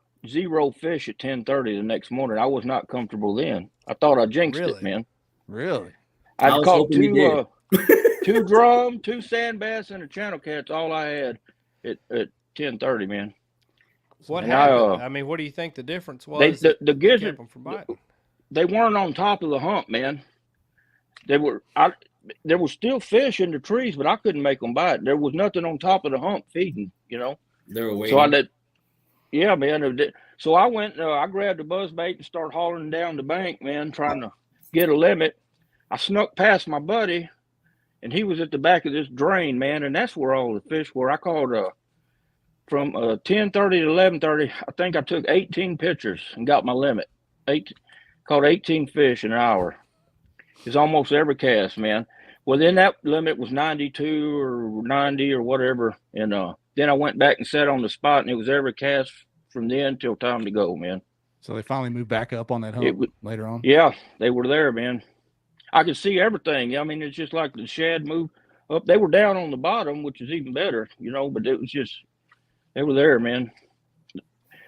fish at 10:30 the next morning. I was not comfortable then. I thought I jinxed it, man. Really? I caught 2 drum, 2 sand bass, and a channel cat's all I had at 10:30, man. What happened? What do you think the difference was? The gizzard, them from biting? They weren't on top of the hump, man. There was still fish in the trees, but I couldn't make them bite. There was nothing on top of the hump feeding, They were waiting. So yeah, man. So I went, I grabbed the buzz bait and started hauling down the bank, man, trying to get a limit. I snuck past my buddy, and he was at the back of this drain, man, and that's where all the fish were. I caught from 10:30 to 11:30. I think I took 18 pictures and got my limit. Caught 18 fish in an hour. It's almost every cast, man. Well, then that limit was 92 or 90 or whatever. And then I went back and sat on the spot, and it was every cast from then till time to go, man. So they finally moved back up on that hump later on? Yeah, they were there, man. I could see everything. I mean, it's just like the shad moved up. They were down on the bottom, which is even better, but it was just, they were there, man.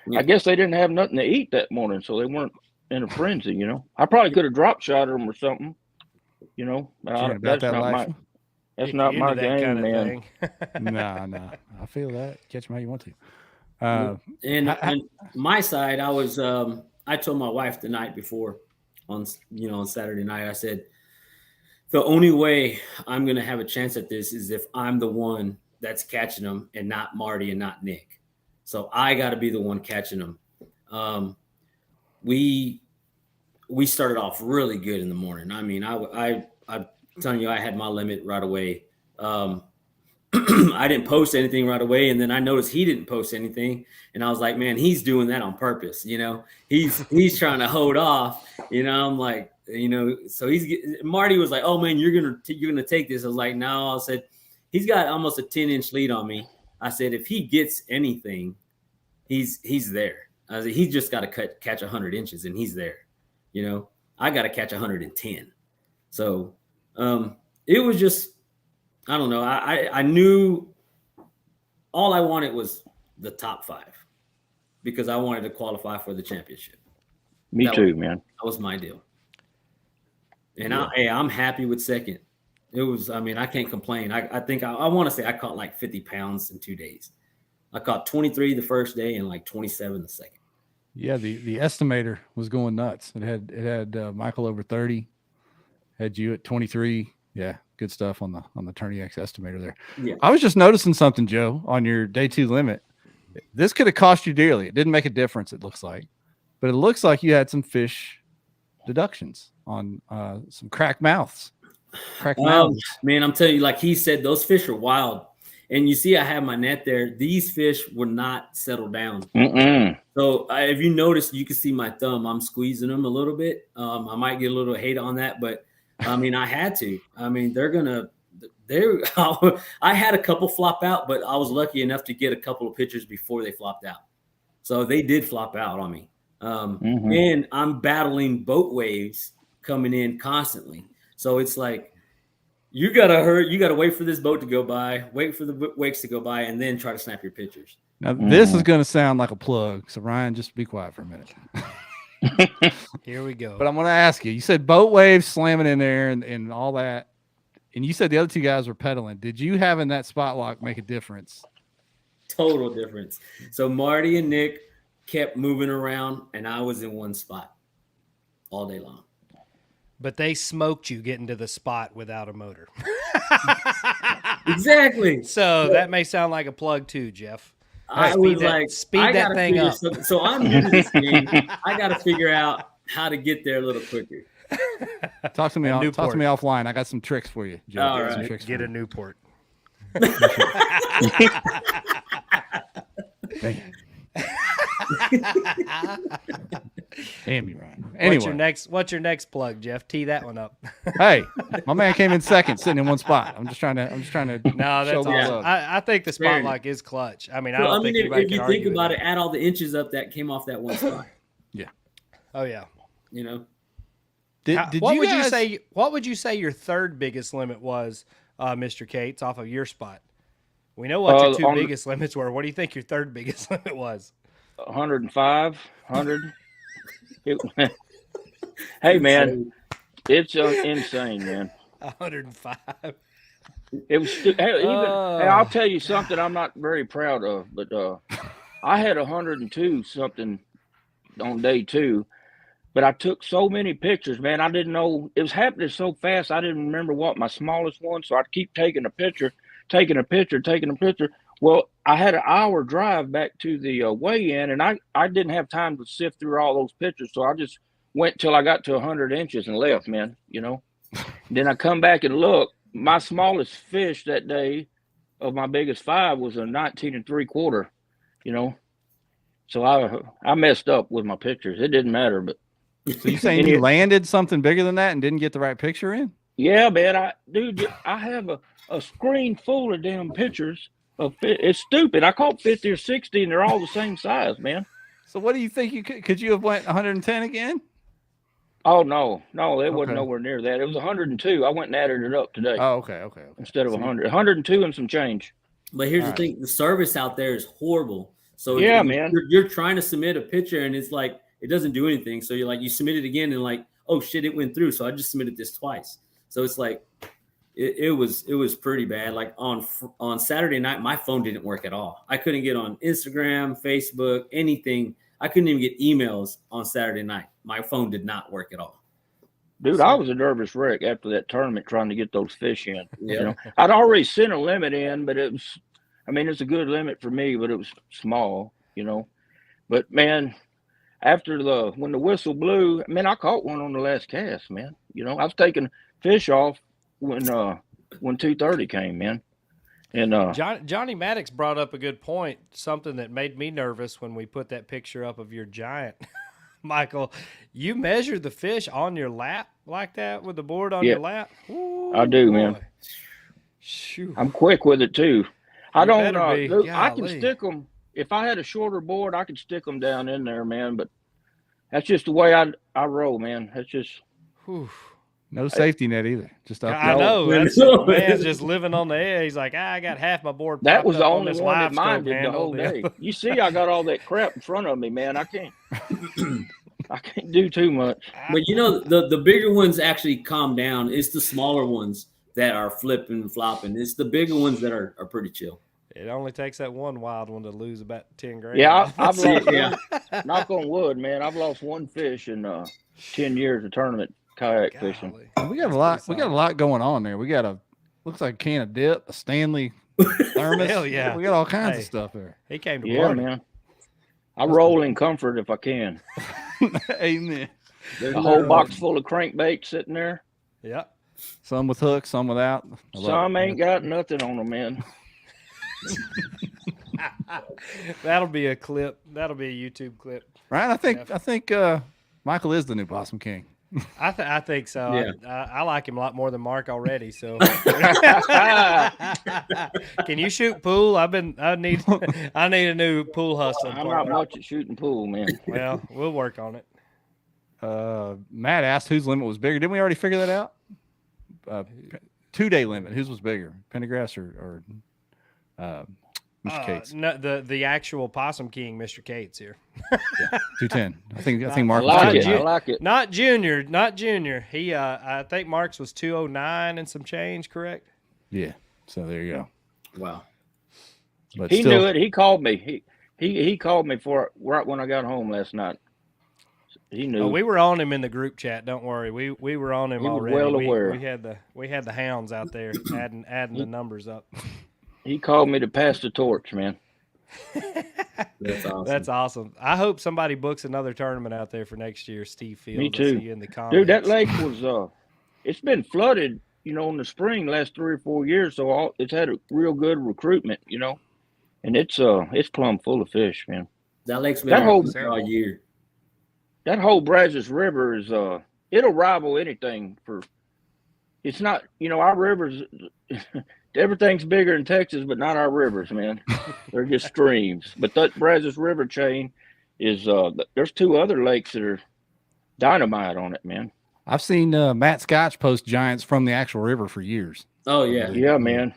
Yeah. I guess they didn't have nothing to eat that morning, so they weren't in a frenzy, I probably could have drop shot them or something. That's not my game, man. No. I feel that. Catch them how you want to. And my side, I told my wife the night before on Saturday night, I said, the only way I'm going to have a chance at this is if I'm the one that's catching them and not Marty and not Nick. So I got to be the one catching them. We started off really good in the morning. I mean, I'm telling you, I had my limit right away. I didn't post anything right away. And then I noticed he didn't post anything. And I was like, man, he's doing that on purpose. You know, he's trying to hold off, you know. I'm like, you know, so Marty was like, oh man, you're going to take this. I was like, no, I said, he's got almost a 10-inch lead on me. I said, if he gets anything, he's there. I said, he's just got to catch 100 inches and he's there. You know, I got to catch 110. So it was just, I don't know. I knew all I wanted was the top 5 because I wanted to qualify for the championship. Me too, man. That was my deal. And I'm happy with second. It was, I mean, I can't complain. I think I want to say I caught like 50 pounds in 2 days. I caught 23 the first day and like 27 the second. Yeah, the estimator was going nuts. It had Michael over 30, had you at 23. Yeah, good stuff on the Tourney X estimator there. Yeah. I was just noticing something, Joe, on your day 2 limit. This could have cost you dearly. It didn't make a difference, it looks like. But it looks like you had some fish deductions on some cracked mouths. Man, I'm telling you, like he said, those fish are wild. And you see, I have my net there. These fish would not settle down. So if you notice, you can see my thumb. I'm squeezing them a little bit. I might get a little hate on that, but I mean, I had to. I mean, I had a couple flop out, but I was lucky enough to get a couple of pictures before they flopped out. So they did flop out on me. And I'm battling boat waves coming in constantly. So it's like, you gotta wait for this boat to go by, wait for the wakes to go by, and then try to snap your pictures. Now, this is going to sound like a plug. So, Ryan, just be quiet for a minute. Here we go. But I'm going to ask you. You said boat waves slamming in there and all that. And you said the other 2 guys were pedaling. Did you having that spot lock make a difference? Total difference. So, Marty and Nick kept moving around, and I was in one spot all day long. But they smoked you getting to the spot without a motor. Exactly. So that may sound like a plug too, Jeff. I was like, speed that thing up. So I'm new to this game. I got to figure out how to get there a little quicker. Talk to me offline. I got some tricks for you, Joe. All right. Get a Newport. Damn you, Ryan. Anyway, what's your next plug, Jeff? Tee that one up. Hey, my man came in second, sitting in one spot. I'm just trying to. No, that's awesome. I think the spot lock is clutch. I mean, I think if you think about it, add all the inches up that came off that one spot. Yeah. Oh yeah. You know. What would you say your third biggest limit was, Mr. Cates, off of your spot? We know what your 2 biggest limits were. What do you think your third biggest limit was? 105, 100. Hey, man, it's insane, man. 105. It was hey, I'll tell you something I'm not very proud of, but I had 102 something on day 2, but I took so many pictures, man. I didn't know it was happening so fast. I didn't remember what my smallest one, so I'd keep taking a picture. Well, I had an hour drive back to the weigh-in, and I didn't have time to sift through all those pictures, so I just went till I got to 100 inches and left, man, you know. Then I come back and look. My smallest fish that day of my biggest 5 was a 19 3/4, you know. So I messed up with my pictures. It didn't matter, but. So you saying you landed something bigger than that and didn't get the right picture in? Yeah, man. I have a screen full of damn pictures. It's stupid. I caught 50 or 60, and they're all the same size, man. So what do you think you could you have went 110 again? Oh no, it wasn't nowhere near that. It was 102. I went and added it up today. Oh, okay. Instead of 100, 102 and some change. But here's the thing: the service out there is horrible. So yeah, man, you're trying to submit a picture, and it's like it doesn't do anything. So you're like, you submit it again, and like, oh shit, it went through. So I just submitted this twice. So it's like. It was pretty bad. Like on Saturday night, my phone didn't work at all. I couldn't get on Instagram, Facebook, anything. I couldn't even get emails on Saturday night. My phone did not work at all. Dude, I was a nervous wreck after that tournament trying to get those fish in. Yeah. You know, I'd already sent a limit in, but it's a good limit for me, but it was small, you know. But man, when the whistle blew, man, I caught one on the last cast, man. You know, I was taking fish off when 2:30 came, man. And Johnny Maddox brought up a good point, something that made me nervous when we put that picture up of your giant. Michael, you measure the fish on your lap like that with the board on your lap? Ooh, I do, man. Shoot. I'm quick with it too. I don't. I can Golly. stick them. If I had a shorter board, I could stick them down in there, man. But that's just the way I roll, man. That's just. Whew. No safety net either. Just up. I know. That's man's just living on the edge. He's like, I got half my board. That was the up on only this one that live scope minded the handle. whole day. You see, I got all that crap in front of me, man. I can't. I can't do too much. But you know, the bigger ones actually calm down. It's the smaller ones that are flipping and flopping. It's the bigger ones that are pretty chill. It only takes that one wild one to lose about 10 grand. Yeah, I've lost one. Knock on wood, man. I've lost one fish in 10 years of tournament kayak fishing. We got a lot. We got a lot going on there. We got looks like a can of dip, a Stanley thermos. Hell yeah. We got all kinds of stuff there. He came to Yeah, party. man. I roll in comfort if I can. Amen. There's a whole box full of crankbait sitting there. Yeah. Some with hooks, some without. Some ain't got nothing on them, man. That'll be a clip. That'll be a YouTube clip. Right? I think Michael is the new Possum King. I think so. Yeah. I like him a lot more than Mark already. So, can you shoot pool? I need a new pool hustle. I'm not much at shooting pool, man. Well, we'll work on it. Matt asked whose limit was bigger. Didn't we already figure that out? 2-day limit. Whose was bigger, Pendergrass or Mr. Cates? No, the actual Possum King, Mr. Cates here. 210. I think Mark. I was like it. Not junior. He I think Mark's was 209 and some change, correct? Yeah. So there you go. Wow. But He still, knew it. He called me. He called me for it right when I got home last night. He knew. Oh, we were on him in the group chat. Don't worry. We were on him He was already. well aware. We had the hounds out there adding the numbers up. He called me to pass the torch, man. That's awesome. That's awesome. I hope somebody books another tournament out there for next year. Steve Fields. Me too. See you in the comments. Dude, that lake was it's been flooded, in the spring last 3 or 4 years, so it's had a real good recruitment, and it's plumb full of fish, man. That lake's been That whole- all year. That whole Brazos River is it'll rival anything for. It's not, our rivers. Everything's bigger in Texas, but not our rivers, man. They're just streams. But that Brazos River chain is there's 2 other lakes that are dynamite on it, man. I've seen Matt Scotch post giants from the actual river for years. Oh yeah. Yeah, man.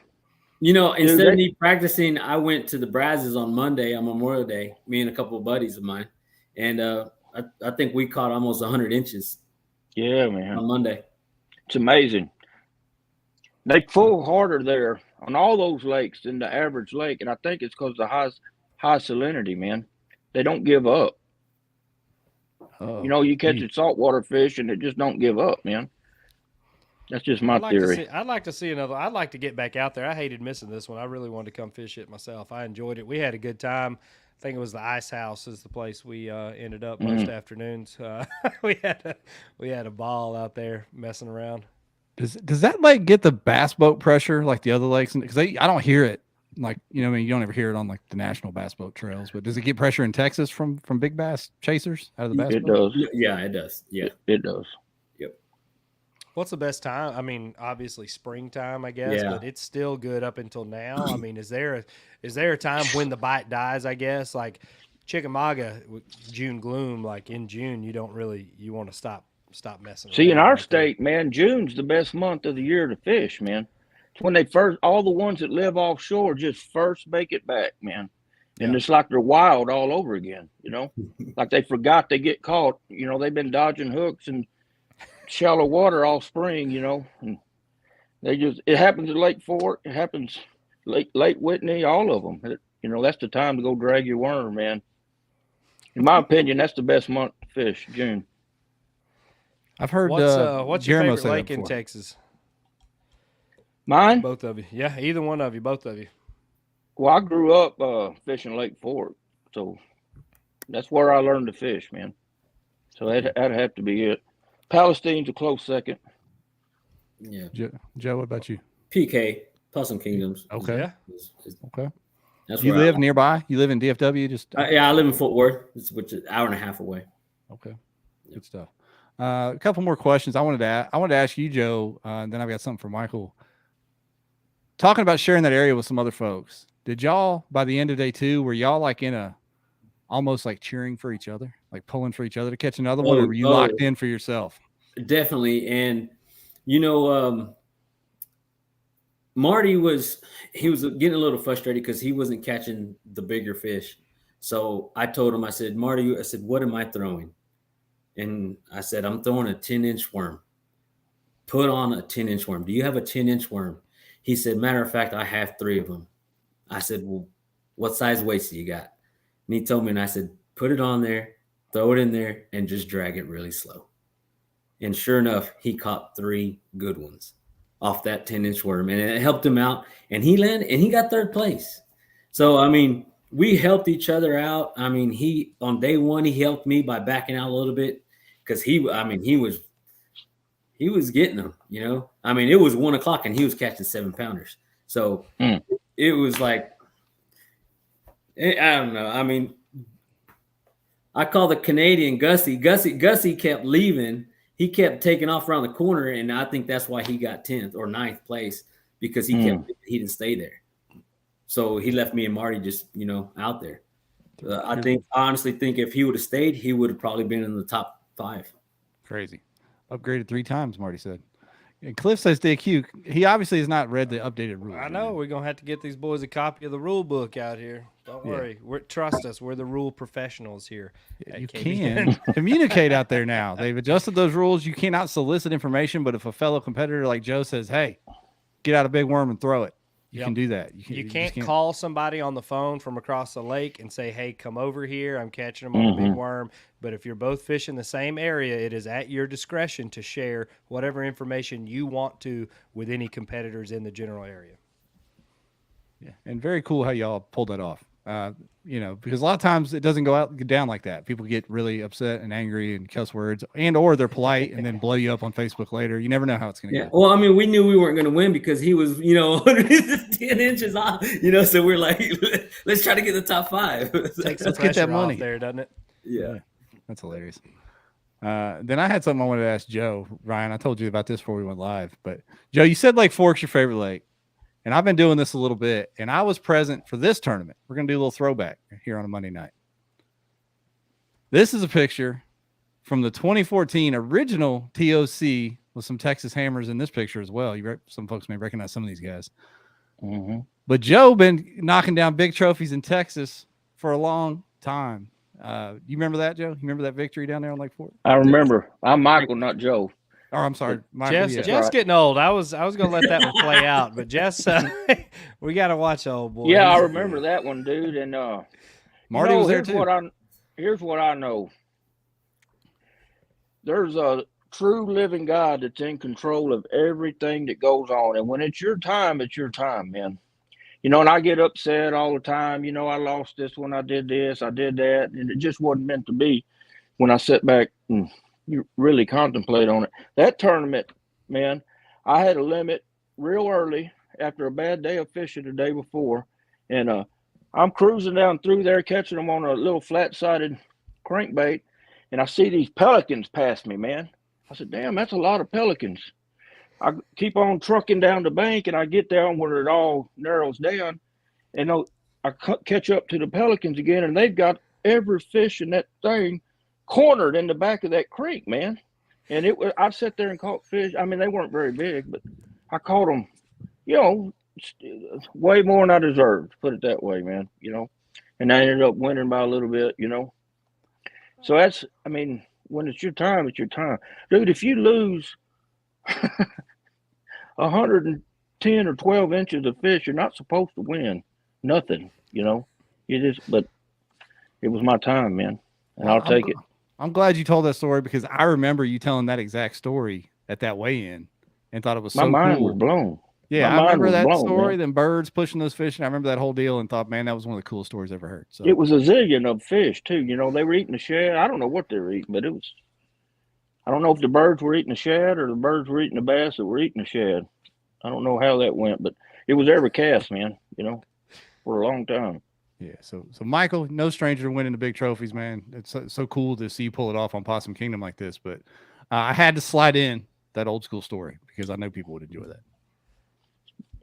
Instead of me practicing, I went to the Brazos on Monday on Memorial Day, me and a couple of buddies of mine. And I think we caught almost 100 inches. Yeah, man. On Monday. It's amazing. They pull harder there on all those lakes than the average lake, and I think it's because of the high salinity, man. They don't give up. Oh, You catch a saltwater fish, and it just don't give up, man. That's just my theory. I'd like to see another. I'd like to get back out there. I hated missing this one. I really wanted to come fish it myself. I enjoyed it. We had a good time. I think it was the Ice House is the place we ended up most afternoons. We had a ball out there messing around. Does that lake get the bass boat pressure like the other lakes? Because I don't hear it. Like, you don't ever hear it on like the national bass boat trails. But does it get pressure in Texas from big bass chasers out of the bass It boat? does. Yeah, it does. Yeah. It does. Yep. What's the best time? I mean, obviously springtime, I guess, but it's still good up until now. I mean, is there a time when the bite dies? I guess like Chickamauga, June gloom. Like in June, you want to stop messing. See, in around our right state, man, June's the best month of the year to fish, man. It's when all the ones that live offshore just first make it back, man. And it's like they're wild all over again, like they forgot they get caught. They've been dodging hooks and shallow water all spring, and it happens at Lake Fort, it happens Lake Whitney, all of them. That's the time to go drag your worm, man. In my opinion, that's the best month to fish, June. I've heard what's your Guillermo favorite say that lake in before. Texas? Mine? Both of you. Yeah, either one of you, both of you. Well, I grew up fishing Lake Fort, so that's where I learned to fish, man. So that'd have to be it. Palestine's a close second. Yeah. Joe, what about you? PK. Possum Kingdoms. Okay. Yeah. Okay. That's You where live nearby? You live in DFW? Just I live in Fort Worth, which is an hour and a half away. okay. Good stuff. A couple more questions I wanted to ask you, Joe, and then I've got something for Michael. Talking about sharing that area with some other folks. Did y'all, by the end of day 2, were y'all like in a almost like cheering for each other, like pulling for each other to catch another one, or were you locked in for yourself? Definitely. And Marty was getting a little frustrated because he wasn't catching the bigger fish. So I told him, I said, Marty, what am I throwing? And I said, I'm throwing a 10-inch worm. Put on a 10-inch worm. Do you have a 10-inch worm? He said, matter of fact, I have 3 of them. I said, well, what size weights do you got? And he told me, and I said, put it on there, throw it in there, and just drag it really slow. And sure enough, he caught 3 good ones off that 10-inch worm, and it helped him out. And he landed, and he got 3rd place. So, I mean, we helped each other out. I mean, on day 1, he helped me by backing out a little bit because he was getting them, I mean, it was 1 o'clock and he was catching 7-pounders. So it was like, I don't know. I mean, I call the Canadian Gussie. Gussie kept leaving. He kept taking off around the corner, and I think that's why he got 10th or 9th place, because he didn't stay there. So he left me and Marty just, out there. I honestly think if he would have stayed, he would have probably been in the top 5. Crazy. Upgraded 3 times, Marty said. And Cliff says DQ. He obviously has not read the updated rules. I know. We're going to have to get these boys a copy of the rule book out here. Don't worry. Trust us. We're the rule professionals here. You can communicate out there now. They've adjusted those rules. You cannot solicit information, but if a fellow competitor like Joe says, hey, get out a big worm and throw it, you can do that. You can't call somebody on the phone from across the lake and say, hey, come over here. I'm catching them on a big worm. But if you're both fishing the same area, it is at your discretion to share whatever information you want to with any competitors in the general area. Yeah, and very cool how y'all pulled that off. Because a lot of times it doesn't go down like that. People get really upset and angry and cuss words, or they're polite and then blow you up on Facebook later. You never know how it's going to go. Well, I mean, we knew we weren't going to win because he was, 10 inches off, so we're like, let's try to get the top 5. Take some pressure that money off there, doesn't it? Yeah. That's hilarious. Then I had something I wanted to ask Joe. Ryan, I told you about this before we went live, but Joe, you said Lake Fork's your favorite lake. And I've been doing this a little bit, and I was present for this tournament. We're going to do a little throwback here on a Monday night. This is a picture from the 2014 original TOC with some Texas hammers in this picture as well. Some folks may recognize some of these guys. But Joe been knocking down big trophies in Texas for a long time. You remember that, Joe? You remember that victory down there on Lake Fork? I remember. I'm Michael, not Joe. Oh, I'm sorry. Michael, Jeff's getting old. I was going to let that one play out, but Jess, we got to watch old boy. Yeah, I remember that one, dude. And Marty was there too. Here's what I know. There's a true living God that's in control of everything that goes on. And when it's your time, man. And I get upset all the time. I lost this one. I did this. I did that. And it just wasn't meant to be. When I sit back and you really contemplate on it. That tournament, man, I had a limit real early after a bad day of fishing the day before. And I'm cruising down through there, catching them on a little flat-sided crankbait. And I see these pelicans pass me, man. I said, damn, that's a lot of pelicans. I keep on trucking down the bank, and I get down where it all narrows down. And I catch up to the pelicans again, and they've got every fish in that thing cornered in the back of that creek, man. And I sat there and caught fish. I mean, they weren't very big, but I caught them, way more than I deserved, put it that way, man, and I ended up winning by a little bit, So when it's your time, it's your time. Dude, if you lose 110 or 12 inches of fish, you're not supposed to win nothing, but it was my time, man, and I'll take it. I'm glad you told that story because I remember you telling that exact story at that weigh-in and thought it was so cool. My mind was blown. Yeah, I remember that story, them birds pushing those fish, and I remember that whole deal and thought, man, that was one of the coolest stories I ever heard. So it was a zillion of fish, too. They were eating the shad. I don't know what they were eating, but I don't know if the birds were eating the shad or the birds were eating the bass that were eating the shad. I don't know how that went, but it was every cast, man, for a long time. Yeah. So Michael, no stranger to winning the big trophies, man. It's so cool to see you pull it off on Possum Kingdom like this. But I had to slide in that old school story because I know people would enjoy that.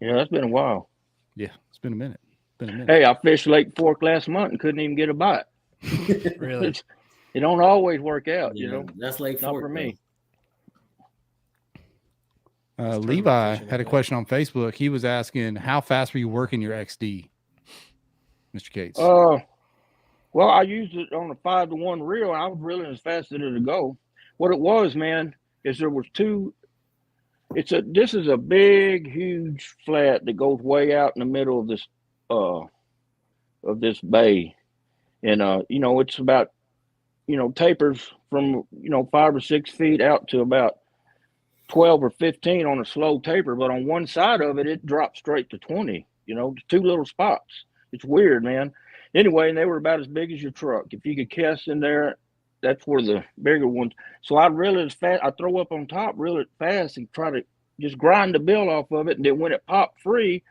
Yeah, that's been a while. Yeah, it's been a minute. Hey, I fished Lake Fork last month and couldn't even get a bite. Really? It don't always work out, That's Lake Not Fork for me. Levi had a question on Facebook. He was asking, how fast were you working your XD, Mr. Cates? Well, I used it on a 5-to-1 reel, and I was reeling as fast as it'd go. What it was, man, is there was two. This is a big, huge flat that goes way out in the middle of this bay, and it's about tapers from 5 or 6 feet out to about 12 or 15 on a slow taper, but on one side of it, it drops straight to 20. Two little spots. It's weird, man. Anyway, and they were about as big as your truck. If you could cast in there, that's where the bigger ones. So I reel it as fast. I throw up on top, reel it fast, and try to just grind the bill off of it. And then when it popped free,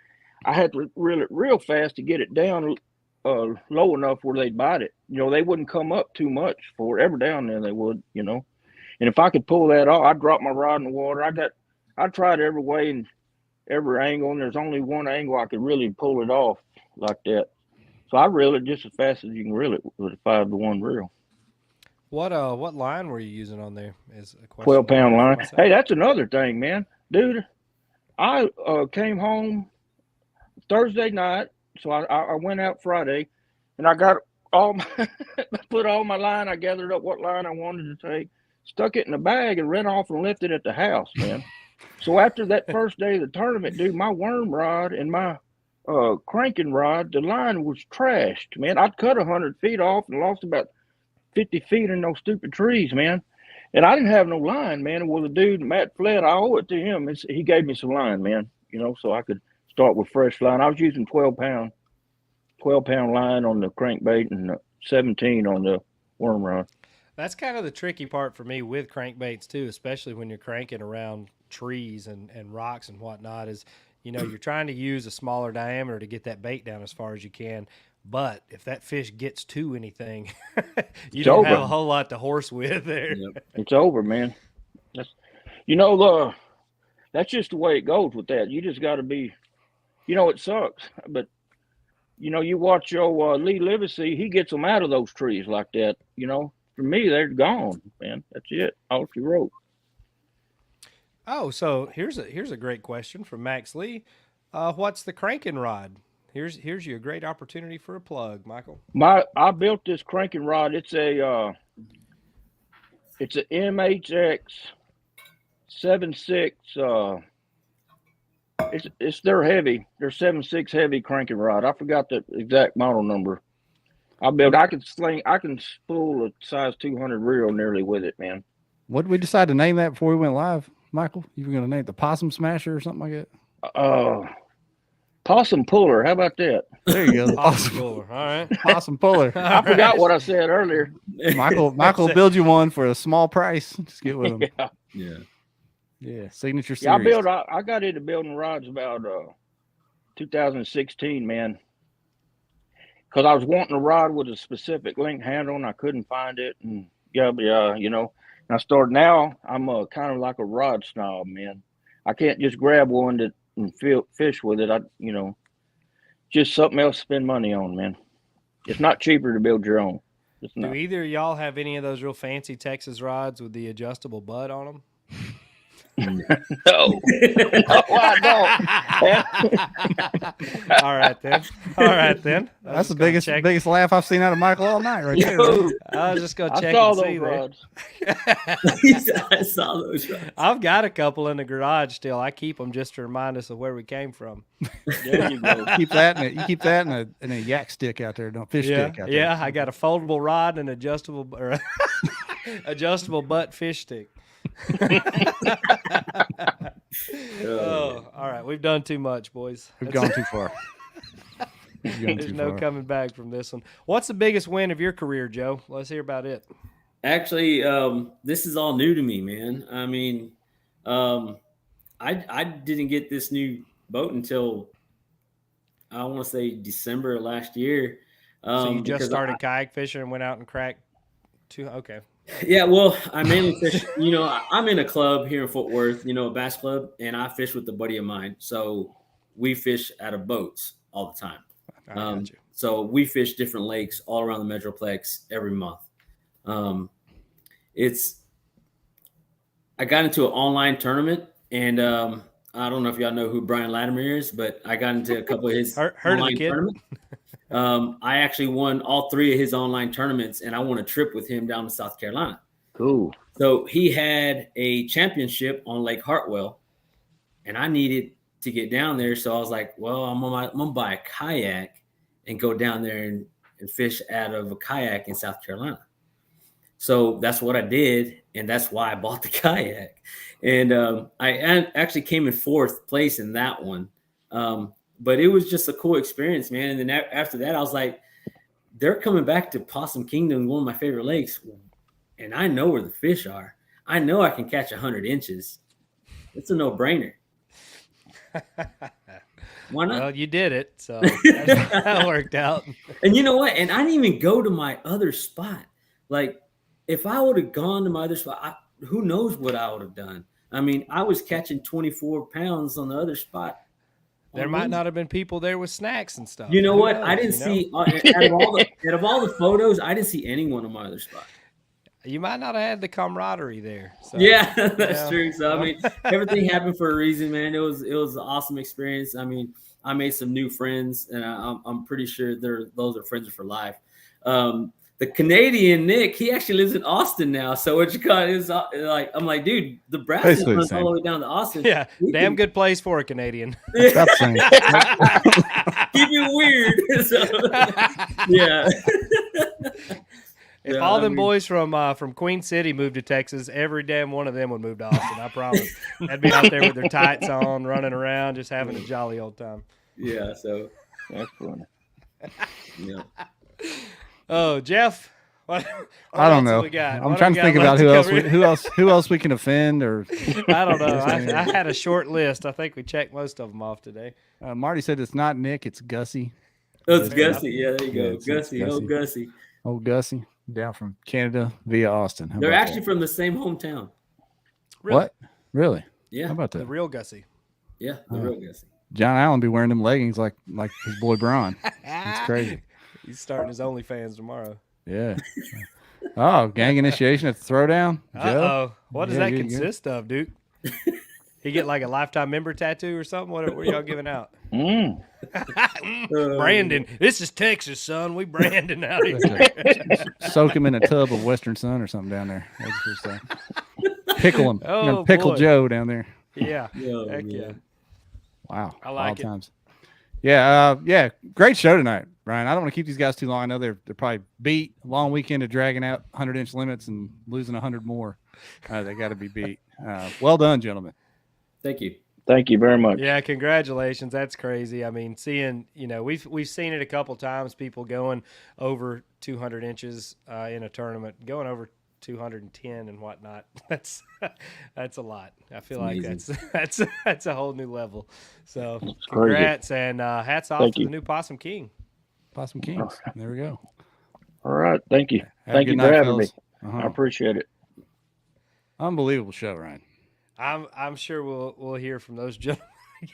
I had to reel it real fast to get it down low enough where they'd bite it. They wouldn't come up too much for ever down there. They would, And if I could pull that off, I'd drop my rod in the water. I tried every way and every angle, and there's only one angle I could really pull it off like that. So I reel it just as fast as you can reel it with a 5-to-1 reel. What line were you using on there? Is a question. 12-pound line. Hey, that's another thing, man. Dude, I came home Thursday night, so I went out Friday, and I got put all my line. I gathered up what line I wanted to take, stuck it in a bag, and ran off and left it at the house, man. So after that first day of the tournament, dude, my worm rod and my cranking rod, the line was trashed, man. I'd cut 100 feet off and lost about 50 feet in those stupid trees, man. And I didn't have no line, man. Well, the dude, Matt Flett, I owe it to him. He gave me some line, man, so I could start with fresh line. I was using 12-pound line on the crankbait and 17 on the worm rod. That's kind of the tricky part for me with crankbaits too, especially when you're cranking around trees and rocks and whatnot, is you're trying to use a smaller diameter to get that bait down as far as you can. But if that fish gets to anything, you don't have a whole lot to horse with there. Yep. It's over, man. That's just the way it goes with that. You just got to be, it sucks. But, you watch your Lee Livesey, he gets them out of those trees like that. For me, they're gone, man. That's it. All she wrote. Oh, so here's a great question from Max Lee. What's the cranking rod? Here's your great opportunity for a plug, Michael. I built this cranking rod. It's a MHX 7.6. They're heavy. They're 7.6 heavy cranking rod. I forgot the exact model number. I can spool a size 200 reel nearly with it, man. What did we decide to name that before we went live, Michael? You were going to name it the Possum Smasher or something like that? Possum Puller. How about that? There you go. Possum Puller. All right. Possum Puller. I forgot what I said earlier. Michael build you one for a small price. Just get with him. Yeah. Signature series. Yeah, I got into building rods about 2016, man. Because I was wanting a rod with a specific link handle and I couldn't find it. And and I started now. I'm kind of like a rod snob, man. I can't just grab one and fish with it. Just something else to spend money on, man. It's not cheaper to build your own. Do either of y'all have any of those real fancy Texas rods with the adjustable butt on them? No, I don't. All right then. That's the biggest laugh I've seen out of Michael all night, right there. I was just gonna check. I saw and those see rods. I saw those rods. I've got a couple in the garage still. I keep them just to remind us of where we came from. There you go. You keep that in a yak stick out there, don't fish stick out there. Yeah, I got a foldable rod and adjustable butt fish stick. All right, we've done too much, boys. We've gone too far. There's no coming back from this one. What's the biggest win of your career, Joe? Let's hear about it. Actually, this is all new to me, man. I mean, I didn't get this new boat until I want to say December of last year. So you just because started kayak fishing and went out and cracked two. Okay. Yeah, well, I mainly fish. I'm in a club here in Fort Worth, a bass club, and I fish with a buddy of mine. So we fish out of boats all the time. I got you. So we fish different lakes all around the Metroplex every month. I got into an online tournament, and I don't know if y'all know who Brian Latimer is, but I got into a couple of his heard online of the kid? tournaments. I actually won all 3 of his online tournaments, and I won a trip with him down to South Carolina. Cool. So he had a championship on Lake Hartwell, and I needed to get down there. So I was like, well, I'm gonna buy a kayak and go down there and fish out of a kayak in South Carolina. So that's what I did, and that's why I bought the kayak. And I actually came in 4th place in that one. But it was just a cool experience, man. And then after that, I was like, they're coming back to Possum Kingdom, one of my favorite lakes. And I know where the fish are. I know I can catch 100 inches. It's a no-brainer. Why not? Well, you did it, so that worked out. And you know what? And I didn't even go to my other spot. Like, if I would have gone to my other spot, who knows what I would have done. I mean, I was catching 24 pounds on the other spot. There might not have been people there with snacks and stuff. You know what? Knows, I didn't see out of all the photos, I didn't see anyone on my other spot. You might not have had the camaraderie there. So, yeah, that's true. So I mean, everything happened for a reason, man. It was an awesome experience. I mean, I made some new friends, and I'm pretty sure those are friends for life. The Canadian Nick, he actually lives in Austin now. So what you got is like, I'm like, dude, the Brass is all the way down to Austin. Yeah, damn good place for a Canadian. Keep it weird. So, yeah. If all them boys from Queen City moved to Texas, every damn one of them would move to Austin. I promise. They'd be out there with their tights on, running around, just having a jolly old time. Yeah. So that's funny. Yeah. Oh, Jeff. What I don't know. I'm trying to think about who else we can offend or. I don't know. I had a short list. I think we checked most of them off today. Marty said it's not Nick, it's Gussie. Oh, it's Gussie. Yeah, there you go. Yeah, Gussie. Oh, Gussie. Oh, Gussie. Down from Canada via Austin. They're actually from the same hometown. Really? What? Really? Yeah. How about that? The real Gussie. Yeah, the real Gussie. John Allen be wearing them leggings like his boy Braun. It's crazy. He's starting his OnlyFans tomorrow. Yeah. Oh, gang initiation at the throwdown. Uh-oh. What does that consist of, Duke? He get like a lifetime member tattoo or something? What are y'all giving out? Brandon. This is Texas, son. We Brandon out here. Soak him in a tub of Western Sun or something down there. That's good stuff. Pickle him. Oh, Pickle boy. Joe down there. Yeah. Oh, Heck yeah. Wow. I like it. Times. Yeah. Yeah. Great show tonight, Brian. I don't want to keep these guys too long. I know they're probably beat. Long weekend of dragging out 100-inch limits and losing 100 more. They got to be beat. Well done, gentlemen. Thank you. Thank you very much. Yeah, congratulations. That's crazy. I mean, seeing, we've seen it a couple times, people going over 200 inches in a tournament, going over 210 and whatnot. That's a lot. I feel like that's a whole new level. So congrats and hats off to the new Possum King. Possum Kings. There we go. All right. Thank you. Thank you for having me. I appreciate it. Unbelievable show, Ryan. I'm sure we'll hear from those gentlemen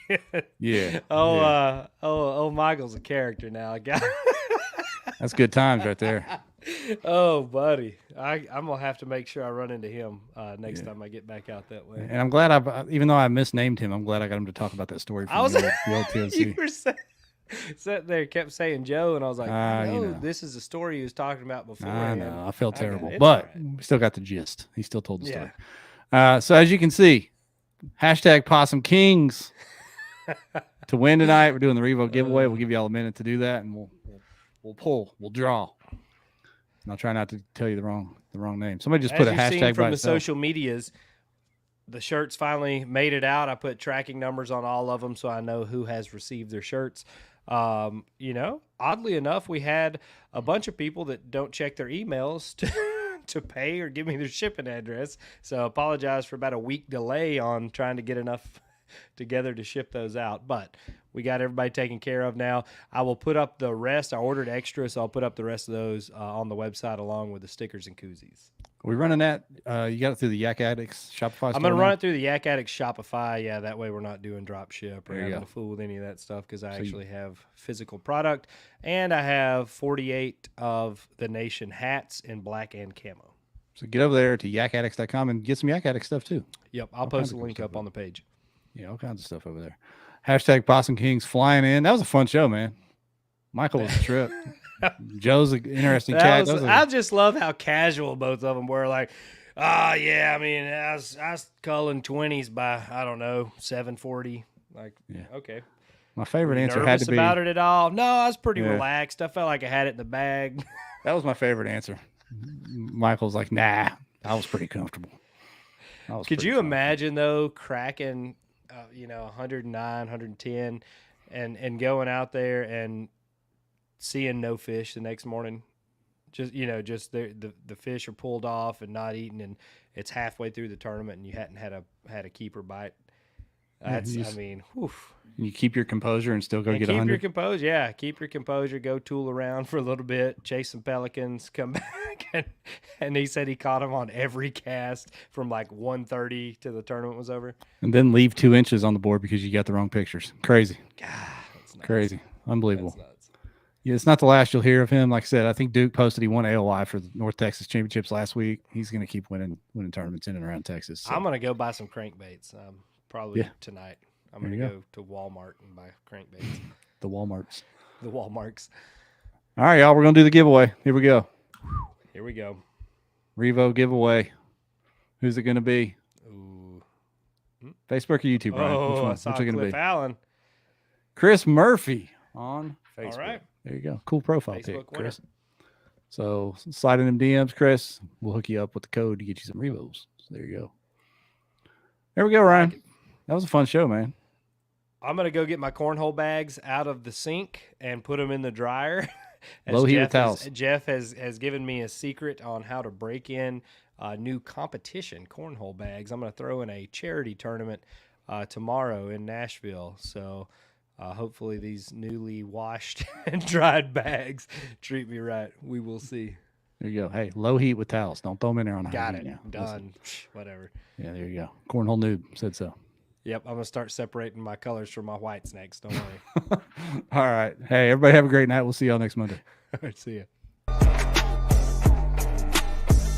again. Yeah. Oh, Michael's a character now. That's good times right there. Oh, buddy, I'm gonna have to make sure I run into him next time I get back out that way. And I'm glad even though I misnamed him, I'm glad I got him to talk about that story. From the old TLC. You were sitting there, kept saying Joe, and I was like, this is the story he was talking about before. I know. I felt terrible, It's but all right. we still got the gist. He still told the story. Yeah. So as you can see, hashtag Possum Kings to win tonight. We're doing the Revo giveaway. We'll give you all a minute to do that, and we'll draw. And I'll try not to tell you the wrong name. Somebody just put a hashtag seen from by the itself. social medias. The shirts finally made it out. I put tracking numbers on all of them so I know who has received their shirts. Oddly enough, we had a bunch of people that don't check their emails to pay or give me their shipping address. So I apologize for about a week delay on trying to get enough together to ship those out. But we got everybody taken care of now. I will put up the rest. I ordered extra, so I'll put up the rest of those on the website along with the stickers and koozies. Are we running that? You got it through the Yak Addicts Shopify store? I'm going to run it through the Yak Addicts Shopify. Yeah, that way we're not doing drop ship or There you having go. to fool with any of that stuff because I actually have physical product. And I have 48 of the Nation hats in black and camo. So get over there to yakaddicts.com and get some Yak Addict stuff too. Yep, I'll All post kinds a of link cool up stuff on the page. Yeah, all kinds of stuff over there. Hashtag Possum Kings flying in. That was a fun show, man. Michael was a trip. Joe's an interesting cat. I just love how casual both of them were. Like, yeah, I mean, I was culling 20s by, I don't know, 740. Like, Yeah. okay. My favorite answer Nervous had to be about it at all? No, I was pretty Yeah. relaxed. I felt like I had it in the bag. That was my favorite answer. Michael's like, nah, I was pretty comfortable. Could you imagine though cracking, 109, 110, and going out there and seeing no fish the next morning? Just the fish are pulled off and not eaten, and it's halfway through the tournament and you hadn't had a keeper bite. That's whew. You keep your composure and still go get 100. Keep your composure. Yeah, keep your composure. Go tool around for a little bit, chase some pelicans, come back, and he said he caught them on every cast from like 1:30 to the tournament was over. And then leave 2 inches on the board because you got the wrong pictures. Crazy. God, that's nuts. Crazy. Unbelievable. That's nuts. Yeah, it's not the last you'll hear of him. Like I said, I think Duke posted he won AOY for the North Texas Championships last week. He's going to keep winning tournaments in and around Texas. So. I'm going to go buy some crankbaits probably Yeah. tonight. I'm going to go to Walmart and buy crankbaits. The Walmarts. The Walmarts. All right, y'all. We're going to do the giveaway. Here we go. Here we go. Revo giveaway. Who's it going to be? Ooh. Facebook or YouTube, Brian? Oh, I Which saw one? Which it going to Cliff be? Allen. Chris Murphy on Facebook. All right. There you go. Cool profile Facebook pic, winner. Chris. So slide in them DMs, Chris. We'll hook you up with the code to get you some Revos. So there you go. There we go, Ryan. That was a fun show, man. I'm going to go get my cornhole bags out of the sink and put them in the dryer. Low heat with towels. Jeff has given me a secret on how to break in new competition cornhole bags. I'm going to throw in a charity tournament tomorrow in Nashville. So hopefully these newly washed and dried bags treat me right. We will see. There you go. Hey, low heat with towels. Don't throw them in there on high Got heat it. now. Done. Whatever. Yeah, there you go. Cornhole noob said so. Yep, I'm going to start separating my colors from my whites next. Don't worry. All right. Hey, everybody have a great night. We'll see y'all next Monday. All right, see ya.